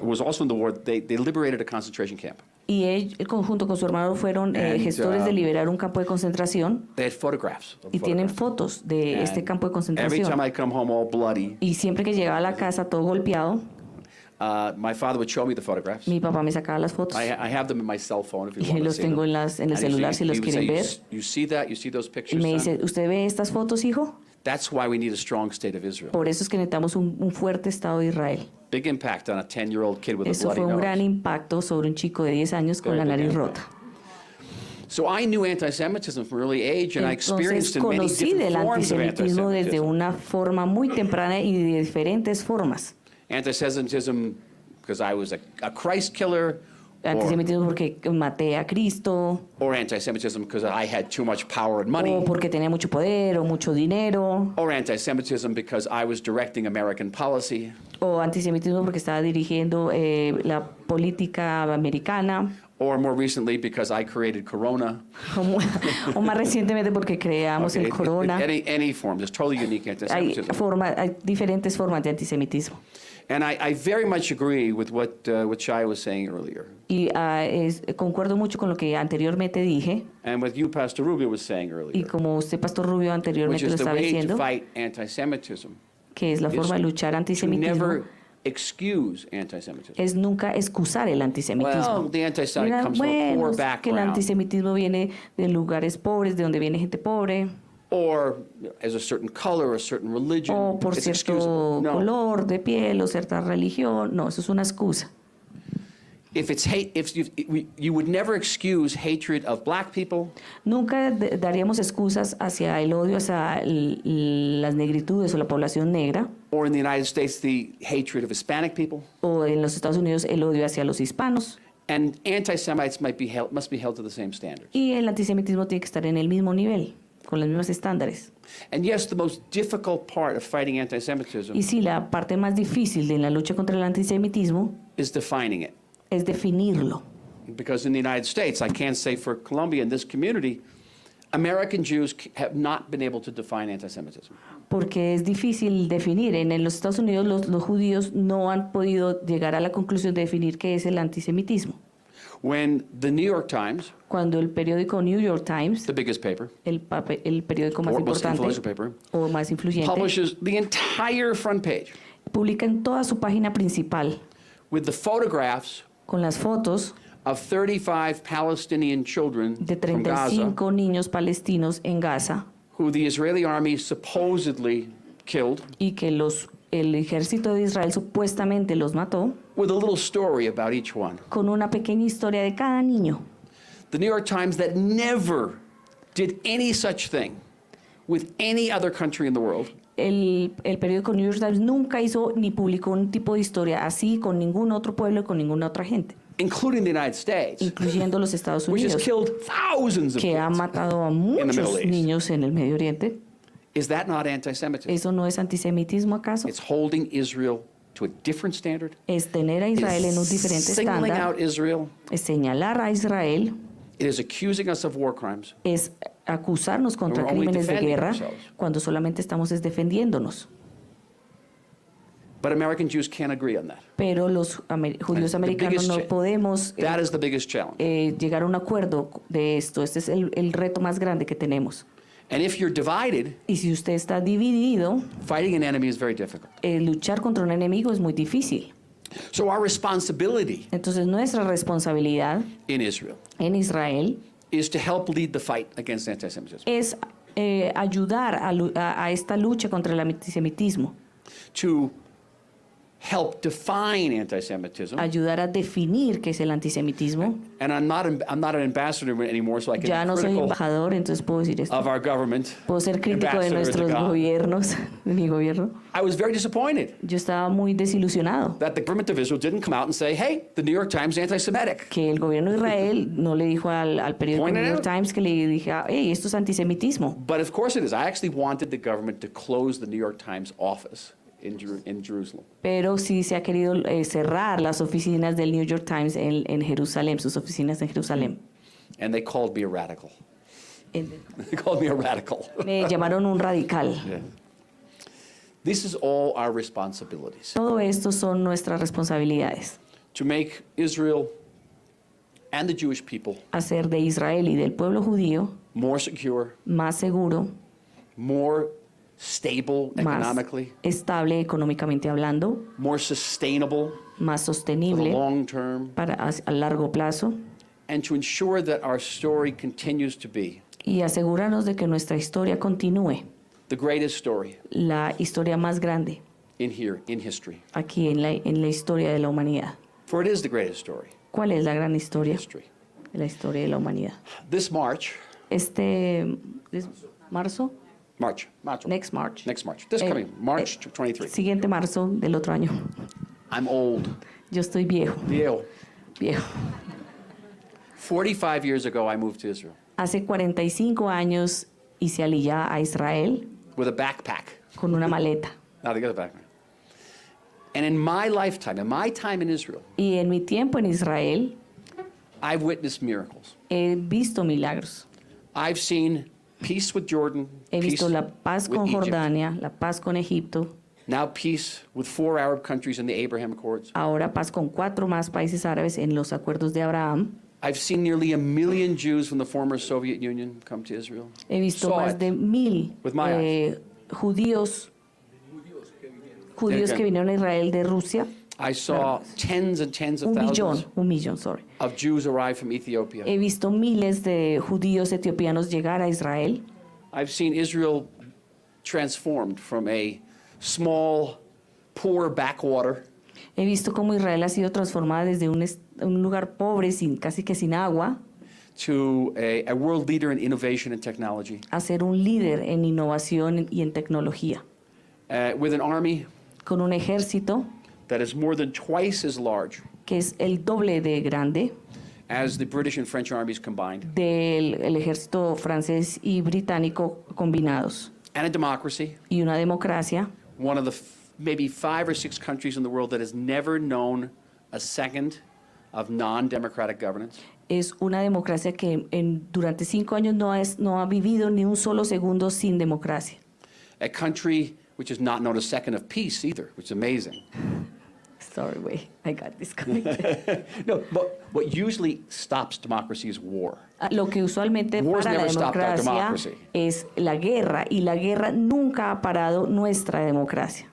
was also in the war. They liberated a concentration camp. Y él, junto con su hermano, fueron gestores de liberar un campo de concentración. They had photographs. Y tienen fotos de este campo de concentración. Every time I come home all bloody. Y siempre que llegaba a la casa todo golpeado. My father would show me the photographs. Mi papá me sacaba las fotos. I have them in my cell phone if you want to see them. Y los tengo en el celular si los quieren ver. You see that? You see those pictures? Y me dice, ¿usted ve estas fotos, hijo? That's why we need a strong state of Israel. Por eso es que necesitamos un fuerte Estado de Israel. Big impact on a 10-year-old kid with a bloody nose. Eso fue un gran impacto sobre un chico de 10 años con la nariz rota. So I knew anti-Semitism from early age, and I experienced in many different forms of antisemitismo desde una forma muy temprana y de diferentes formas. Antisemitism because I was a Christ killer. Antisemitismo porque maté a Cristo. Or antisemitism because I had too much power and money. O porque tenía mucho poder o mucho dinero. Or antisemitism because I was directing American policy. O antisemitismo porque estaba dirigiendo la política americana. Or more recently because I created Corona. O más recientemente porque creamos el Corona. Any form, there's totally unique antisemitism. Hay diferentes formas de antisemitismo. And I very much agree with what Shai was saying earlier. Y concuerdo mucho con lo que anteriormente dije. And what you, Pastor Rubio, was saying earlier. Y como usted, Pastor Rubio, anteriormente lo estaba diciendo. Which is the way to fight antisemitism. Que es la forma de luchar antisemitismo. Excuse antisemitism. Es nunca excusar el antisemitismo. Well, the antisemitism comes from a poor background. Que el antisemitismo viene de lugares pobres, de donde viene gente pobre. Or as a certain color, a certain religion. O por cierto color de piel o cierta religión. No, eso es una excusa. If it's hate, you would never excuse hatred of black people. Nunca daríamos excusas hacia el odio hacia las negritudes o la población negra. Or in the United States, the hatred of Hispanic people. O en los Estados Unidos el odio hacia los hispanos. And anti-Semites must be held to the same standards. Y el antisemitismo tiene que estar en el mismo nivel, con los mismos estándares. And yes, the most difficult part of fighting anti-Semitism Y sí, la parte más difícil de la lucha contra el antisemitismo is defining it. es definirlo. Because in the United States, I can't say for Colombia, in this community, American Jews have not been able to define anti-Semitism. Porque es difícil definir. En los Estados Unidos los judíos no han podido llegar a la conclusión de definir qué es el antisemitismo. When the New York Times, cuando el periódico New York Times, the biggest paper, el periódico más importante o más influyente, publishes the entire front page, publica en toda su página principal, with the photographs, con las fotos of 35 Palestinian children de from Gaza, 35 niños palestinos en Gaza, who the Israeli army supposedly killed, y que el ejército de Israel supuestamente los mató, with a little story about each one. Con una pequeña historia de cada niño. The New York Times, that never did any such thing with any other country in the world, El periódico New York Times nunca hizo ni publicó un tipo de historia así con ningún otro pueblo, con ninguna otra gente, including the United States, incluyendo los Estados which Unidos, has killed thousands of que ha kids matado a in the muchos Middle East. niños en el Medio Oriente. Is that not anti-Semitism? ¿Eso no es antisemitismo acaso? It's holding Israel to a different standard. Es tener a Israel en un diferente Singling estándar. out Israel. Es señalar a Israel. It is accusing us of war crimes. Es acusarnos contra We're only crímenes de defending guerra ourselves. cuando solamente estamos defendiéndonos. But American Jews can't agree on that. Pero los judíos americanos no podemos That is the biggest challenge. llegar a un acuerdo de esto. Este es el reto más grande que tenemos. And if you're divided, y si usted está dividido, fighting an enemy is very difficult. Luchar contra un enemigo es muy difícil. So our responsibility Entonces nuestra responsabilidad in Israel en Israel is to help lead the fight against anti-Semitism. Es ayudar a esta lucha contra el antisemitismo. To help define anti-Semitism. Ayudar a definir qué es el antisemitismo. And I'm not an ambassador anymore, so I can Ya no be soy critical embajador, entonces puedo decir esto. of our government. Puedo ser crítico de ambassador to nuestros God. gobiernos, de mi gobierno. I was very disappointed Yo estaba muy desilusionado that the government of Israel didn't come out and say, hey, the New York Times is anti-Semitic. que el gobierno de Israel no le dijo al periódico Point it New York out. Times que le dijera, hey, esto es antisemitismo. But of course it is. I actually wanted the government to close the New York Times office in Jerusalem. Pero sí se ha querido cerrar las oficinas del New York Times en Jerusalén, sus oficinas en Jerusalén. And they called me a radical. They called me a radical. Me llamaron un radical. Yeah. This is all our responsibilities. Todo esto son nuestras responsabilidades. To make Israel and the Jewish people Hacer de Israel y del pueblo judío more secure, más seguro, more stable más economically, estable económicamente hablando, more sustainable más for the sostenible long term, a largo plazo, and to ensure that our story continues to be y asegurarnos de que nuestra historia continúe, the greatest story la historia más grande in history. aquí en la historia de la humanidad. For it is the greatest story ¿Cuál es la gran in historia history. de la historia de la humanidad? This March, Marzo, next March, this coming March 23. siguiente marzo del otro año. I'm old. Yo estoy viejo. Viejo. 45 years ago, I moved to Israel Hace 45 años hice aliyá a Israel with a backpack. con una maleta. Now they got a backpack. And in my lifetime, in my time in Israel, Y en mi tiempo en Israel I've witnessed miracles. he visto milagros. I've seen peace with Jordan, He peace visto la paz with con Egypt, Jordania, la paz con Egipto, now peace with 4 Arab countries in the Abraham Accords. ahora paz con 4 más países árabes en los acuerdos de Abraham. I've seen nearly 1 million Jews from the former Soviet Union come to Israel. He visto Saw más it de 1,000 with my eyes. judíos que vinieron a Israel de Rusia. I saw tens and tens of Un thousands millón, sorry. of Jews arrive from Ethiopia. He visto miles de judíos etiopianos llegar a Israel. I've seen Israel transformed from a small, poor backwater He visto cómo Israel ha sido transformada desde un lugar pobre, casi que sin agua, to a world leader in innovation and technology, a ser un líder en innovación y en tecnología, with an army con un ejército that is more than twice as large que es el doble de grande as the British and French armies combined. Del ejército francés y británico combinados. And a democracy. Y una democracia. One of the maybe 5 or 6 countries in the world that has never known a second of non-democratic governance. Es una democracia que durante 5 años no ha vivido ni un solo segundo sin democracia. A country which has not known a second of peace either, which is amazing. Sorry, wait, I got disconnected. No, but what usually stops democracy is war. Lo que usualmente para la democracia es la guerra, y la guerra nunca ha parado nuestra democracia.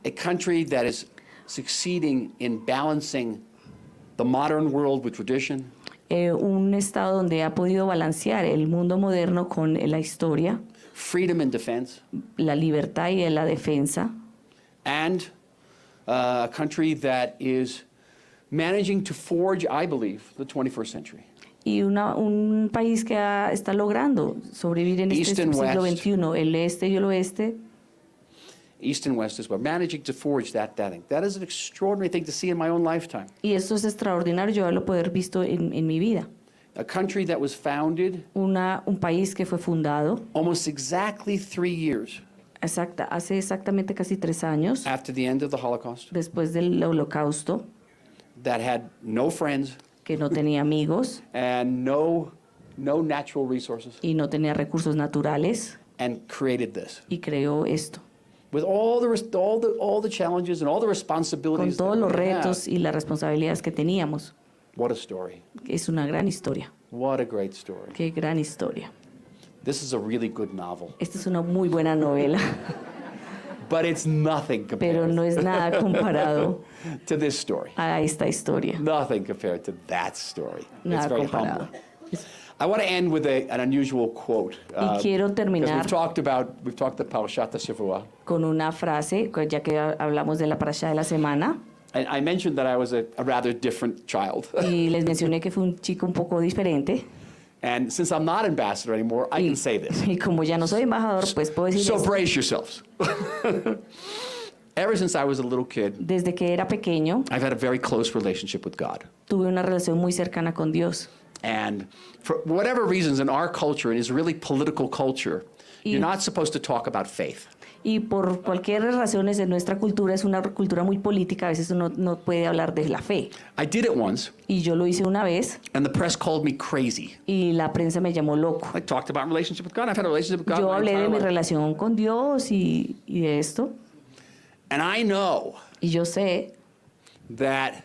A country that is succeeding in balancing the modern world with tradition. Un estado donde ha podido balancear el mundo moderno con la historia. Freedom and defense. La libertad y la defensa. And a country that is managing to forge, I believe, the 21st century. Y un país que está logrando sobrevivir en este siglo XXI, el este y el oeste. East and West as well, managing to forge that thing. That is an extraordinary thing to see in my own lifetime. Y esto es extraordinario yo haberlo poder visto en mi vida. A country that was founded. Un país que fue fundado. Almost exactly 3 years. Hace exactamente casi 3 años. After the end of the Holocaust. Después del Holocausto. That had no friends. Que no tenía amigos. And no natural resources. Y no tenía recursos naturales. And created this. Y creó esto. With all the challenges and all the responsibilities. Con todos los retos y las responsabilidades que teníamos. What a story. Es una gran historia. What a great story. Qué gran historia. This is a really good novel. Esta es una muy buena novela. But it's nothing compared. Pero no es nada comparado to this story. A esta historia. Nothing compared to that story. Nada it's very comparado. Humbling. I want to end with an unusual quote. Y quiero terminar we've talked about Parashat HaShavua. Con una frase, ya que hablamos de la parasha de la semana. And I mentioned that I was a rather different child. Y les mencioné que fue un chico un poco diferente. And since I'm not ambassador anymore, I can say this. Y como ya no soy embajador, pues puedo decir So esto. brace yourselves. Ever since I was a little kid, desde que era pequeño, I've had a very close relationship with God. Tuve una relación muy cercana con Dios. And for whatever reasons in our culture, and it's a really political culture, you're not supposed to talk about faith. Y por cualquier razones en nuestra cultura, es una cultura muy política, a veces uno no puede hablar de la fe. I did it once. Y yo lo hice una vez. And the press called me crazy. Y la prensa me llamó loco. I talked about relationship with God. I've had a relationship with God. Yo hablé de mi relación con Dios y de esto. And I know. Y yo sé. That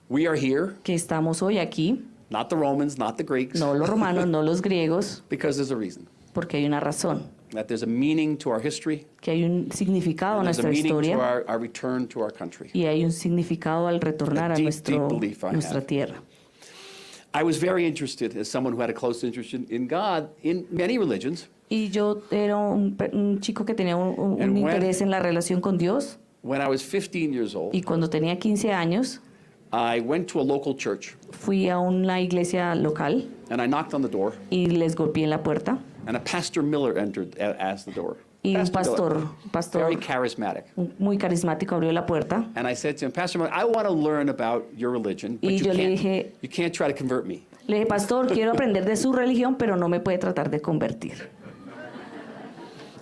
we are here. Que estamos hoy aquí. Not the Romans, not the Greeks. No los romanos, no los griegos. Because there's a reason. Porque hay una razón. That there's a meaning to our history. Que hay un significado a nuestra historia. There's a meaning to our return to our country. Y hay un significado al retornar a nuestra tierra. I was very interested, as someone who had a close interest in God, in many religions. Y yo era un chico que tenía un interés en la relación con Dios. When I was 15 years old. Y cuando tenía 15 años. I went to a local church. Fui a una iglesia local. And I knocked on the door. Y les golpeé en la puerta. And a Pastor Miller entered as the door. Y un pastor very charismatic. Muy carismático abrió la puerta. And I said to him, Pastor Miller, I want to learn about your religion, but you can't try to convert me. Le dije, pastor, quiero aprender de su religión, pero no me puede tratar de convertir.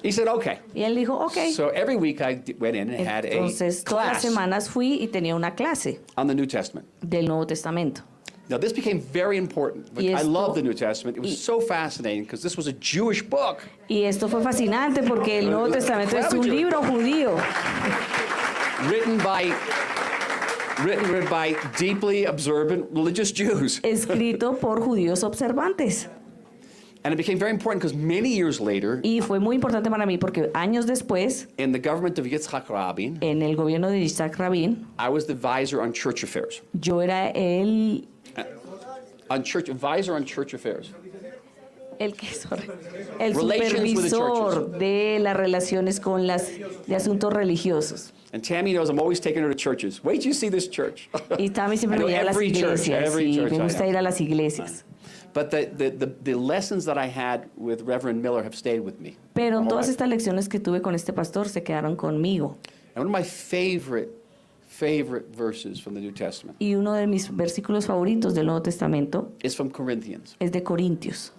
He said, okay. Y él dijo, okay. So every week I went in and had a Entonces, todas las semanas fui y tenía una clase on the New Testament. Del Nuevo Testamento. Now, this became very important. I love the New Testament. It was so fascinating because this was a Jewish book. Y esto fue fascinante porque el Nuevo Testamento es un libro judío. Written by deeply observant religious Jews. Escrito por judíos observantes. And it became very important because many years later, y fue muy importante para mí porque años después, in the government of Yitzhak Rabin, en el gobierno de Yitzhak Rabin, I was the advisor on church affairs. Yo era el advisor on church affairs. El supervisor de las relaciones con de asuntos religiosos. And Tammy knows I'm always taking her to churches. Wait till you see this church. Y Tammy siempre me lleva a las iglesias y me gusta ir a las iglesias. But the lessons that I had with Reverend Miller have stayed with me. Pero todas estas lecciones que tuve con este pastor se quedaron conmigo. And one of my favorite favorite verses from the New Testament Y uno de mis versículos favoritos del Nuevo Testamento is from Corinthians. es de Corintios.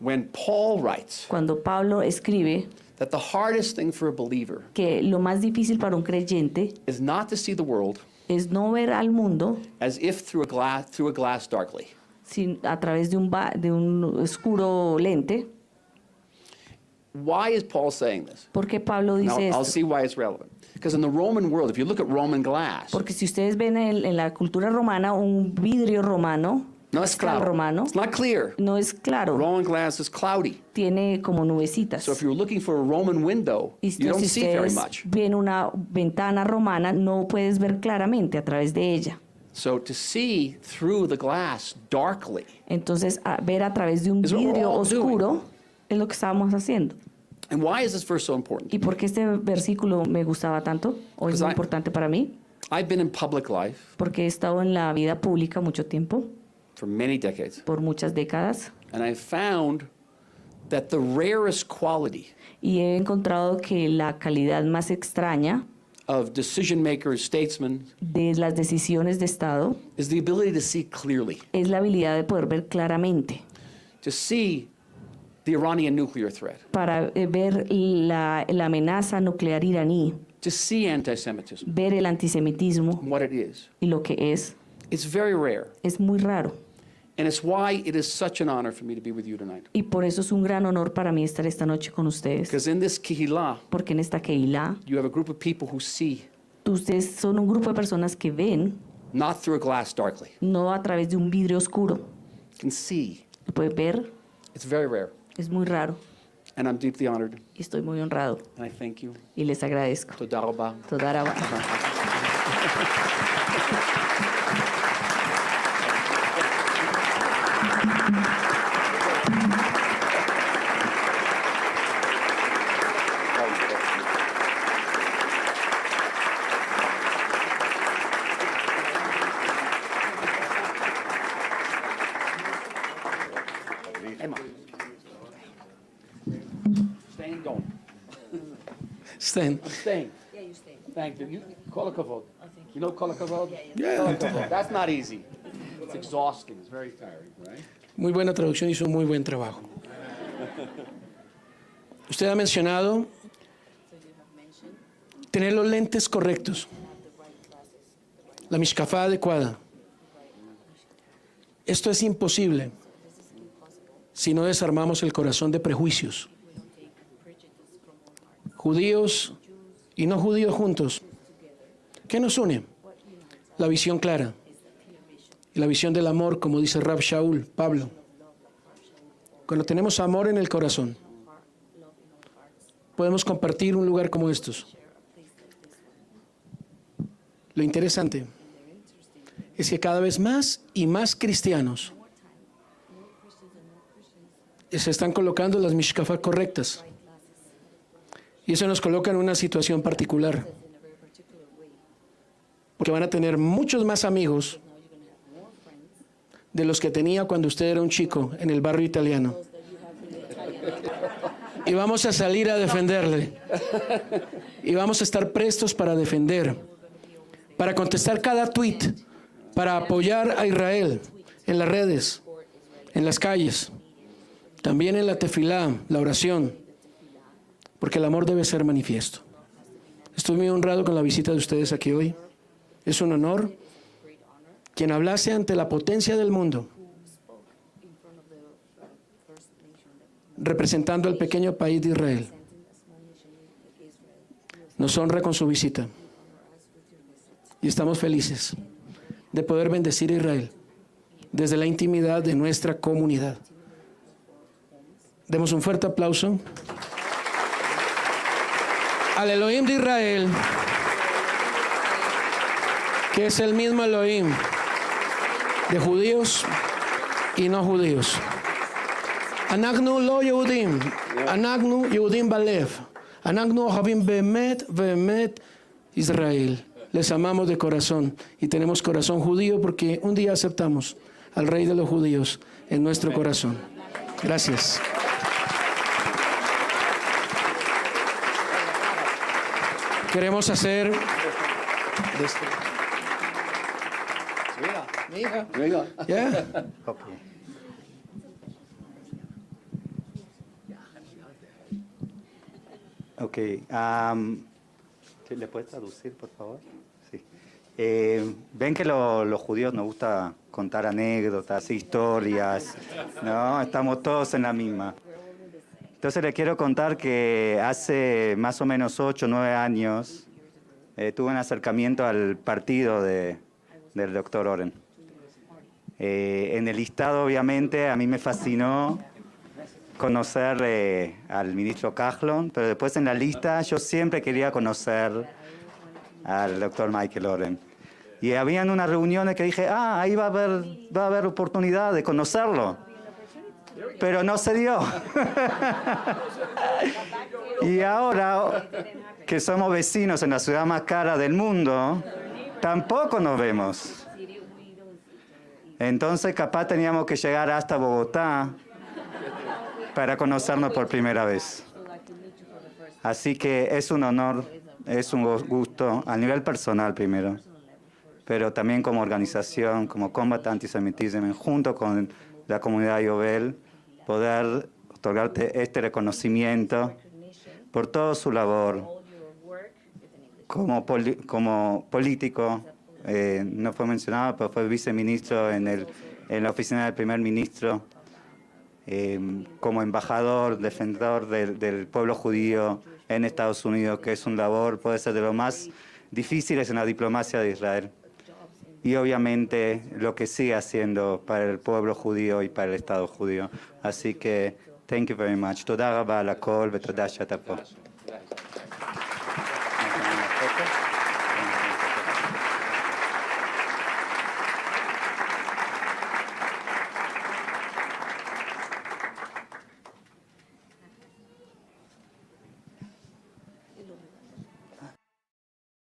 When Paul writes Cuando Pablo escribe that the hardest thing for a believer que lo más difícil para un creyente is not to see the world es no ver al mundo as if through a glass darkly. a través de un oscuro lente. Why is Paul saying this? ¿Por qué Pablo dice I'll esto? see why it's relevant. Because in the Roman world, if you look at Roman glass, Porque si ustedes ven en la cultura romana un vidrio romano, no es claro. romano, It's not clear. no es claro. Roman glass is cloudy. Tiene como nubecitas. So if you're looking for a Roman window, Y you don't si see very ustedes much. ven una ventana romana, no puedes ver claramente a través de ella. So to see through the glass darkly Entonces, ver a través de un is what we're vidrio all oscuro doing. es lo que estábamos haciendo. And why is this verse so important? ¿Y por qué este versículo me gustaba tanto o es muy importante para mí? I've been in public life Porque he estado en la vida pública mucho tiempo, for many decades, por muchas décadas, and I've found that the rarest quality y he encontrado que la calidad más extraña of decision makers, statesmen, de las decisiones de Estado is the ability to see clearly, es la habilidad de poder ver claramente, to see the Iranian nuclear threat, para ver la amenaza nuclear iraní, to see anti-Semitism, ver el antisemitismo what it is. y lo que es. It's very rare, Es muy raro. and it's why it is such an honor for me to be with you tonight. Y por eso es un gran honor para mí estar esta noche con ustedes. Because in this Kehilah, Porque en esta Kehilah, you have a group of people who see ustedes son un grupo de personas que ven, not through a glass darkly, no a través de un vidrio oscuro. can see. Lo pueden ver, It's very rare, es muy raro. and I'm deeply honored, Y estoy muy honrado. and I thank you. Y les agradezco. Toda rabah. Toda rabah. Staying going. Staying. I'm staying. Yeah, you stay. Thank you. Kol hakavod. You know kol hakavod? Yeah. Kol hakavod. That's not easy. It's exhausting. It's very tiring, right? Muy buena traducción, hizo un muy buen trabajo. Usted ha mencionado tener los lentes correctos, la mishkafá adecuada. Esto es imposible si no desarmamos el corazón de prejuicios. Judíos y no judíos juntos. ¿Qué nos une? La visión clara. Y la visión del amor, como dice Rab Shaul, Pablo. Cuando tenemos amor en el corazón, podemos compartir un lugar como estos. Lo interesante es que cada vez más y más cristianos se están colocando las mishkafot correctas. Y eso nos coloca en una situación particular. Porque van a tener muchos más amigos de los que tenía cuando usted era un chico en el barrio italiano. Y vamos a salir a defenderle. Y vamos a estar prestos para defender, para contestar cada tweet, para apoyar a Israel en las redes, en las calles, también en la tefilá, la oración, porque el amor debe ser manifiesto. Estoy muy honrado con la visita de ustedes aquí hoy. Es un honor. Quien hablase ante la potencia del mundo, representando al pequeño país de Israel, nos honra con su visita. Y estamos felices de poder bendecir a Israel desde la intimidad de nuestra comunidad. Demos un fuerte aplauso al Elohim de Israel, que es el mismo Elohim de judíos y no judíos. Anagnu lo Yehudim, Anagnu Yehudim Balev, Anagnu Ohavim Bemet, Bemet Israel. Les amamos de corazón y tenemos corazón judío porque un día aceptamos al Rey de los judíos en nuestro corazón. Gracias. Queremos hacer Yeah. Okay. Okay. ¿Le puedes traducir, por favor? Sí. Ven que los judíos nos gusta contar anécdotas, historias, ¿no? Estamos todos en la misma. Entonces le quiero contar que hace más o menos 8 o 9 años tuve un acercamiento al partido del doctor Oren. En el listado, obviamente, a mí me fascinó conocer al ministro Kahlon, pero después en la lista yo siempre quería conocer al doctor Michael Oren. Y habían unas reuniones que dije, ahí va a haber oportunidad de conocerlo. Pero no se dio. Y ahora que somos vecinos en la ciudad más cara del mundo, tampoco nos vemos. Entonces capaz teníamos que llegar hasta Bogotá para conocernos por primera vez. Así que es un honor, es un gusto, a nivel personal primero, pero también como organización, como Combatiendo el Antisemitismo, junto con la comunidad Yovel, poder otorgarte este reconocimiento por toda su labor como político. No fue mencionado, pero fue viceministro en la oficina del primer ministro, como embajador, defensor del pueblo judío en Estados Unidos, que es un labor, puede ser de lo más difíciles en la diplomacia de Israel. Y obviamente lo que sigue haciendo para el pueblo judío y para el Estado judío. Así que, thank you very much. Toda rabá lakol vetoda shata po.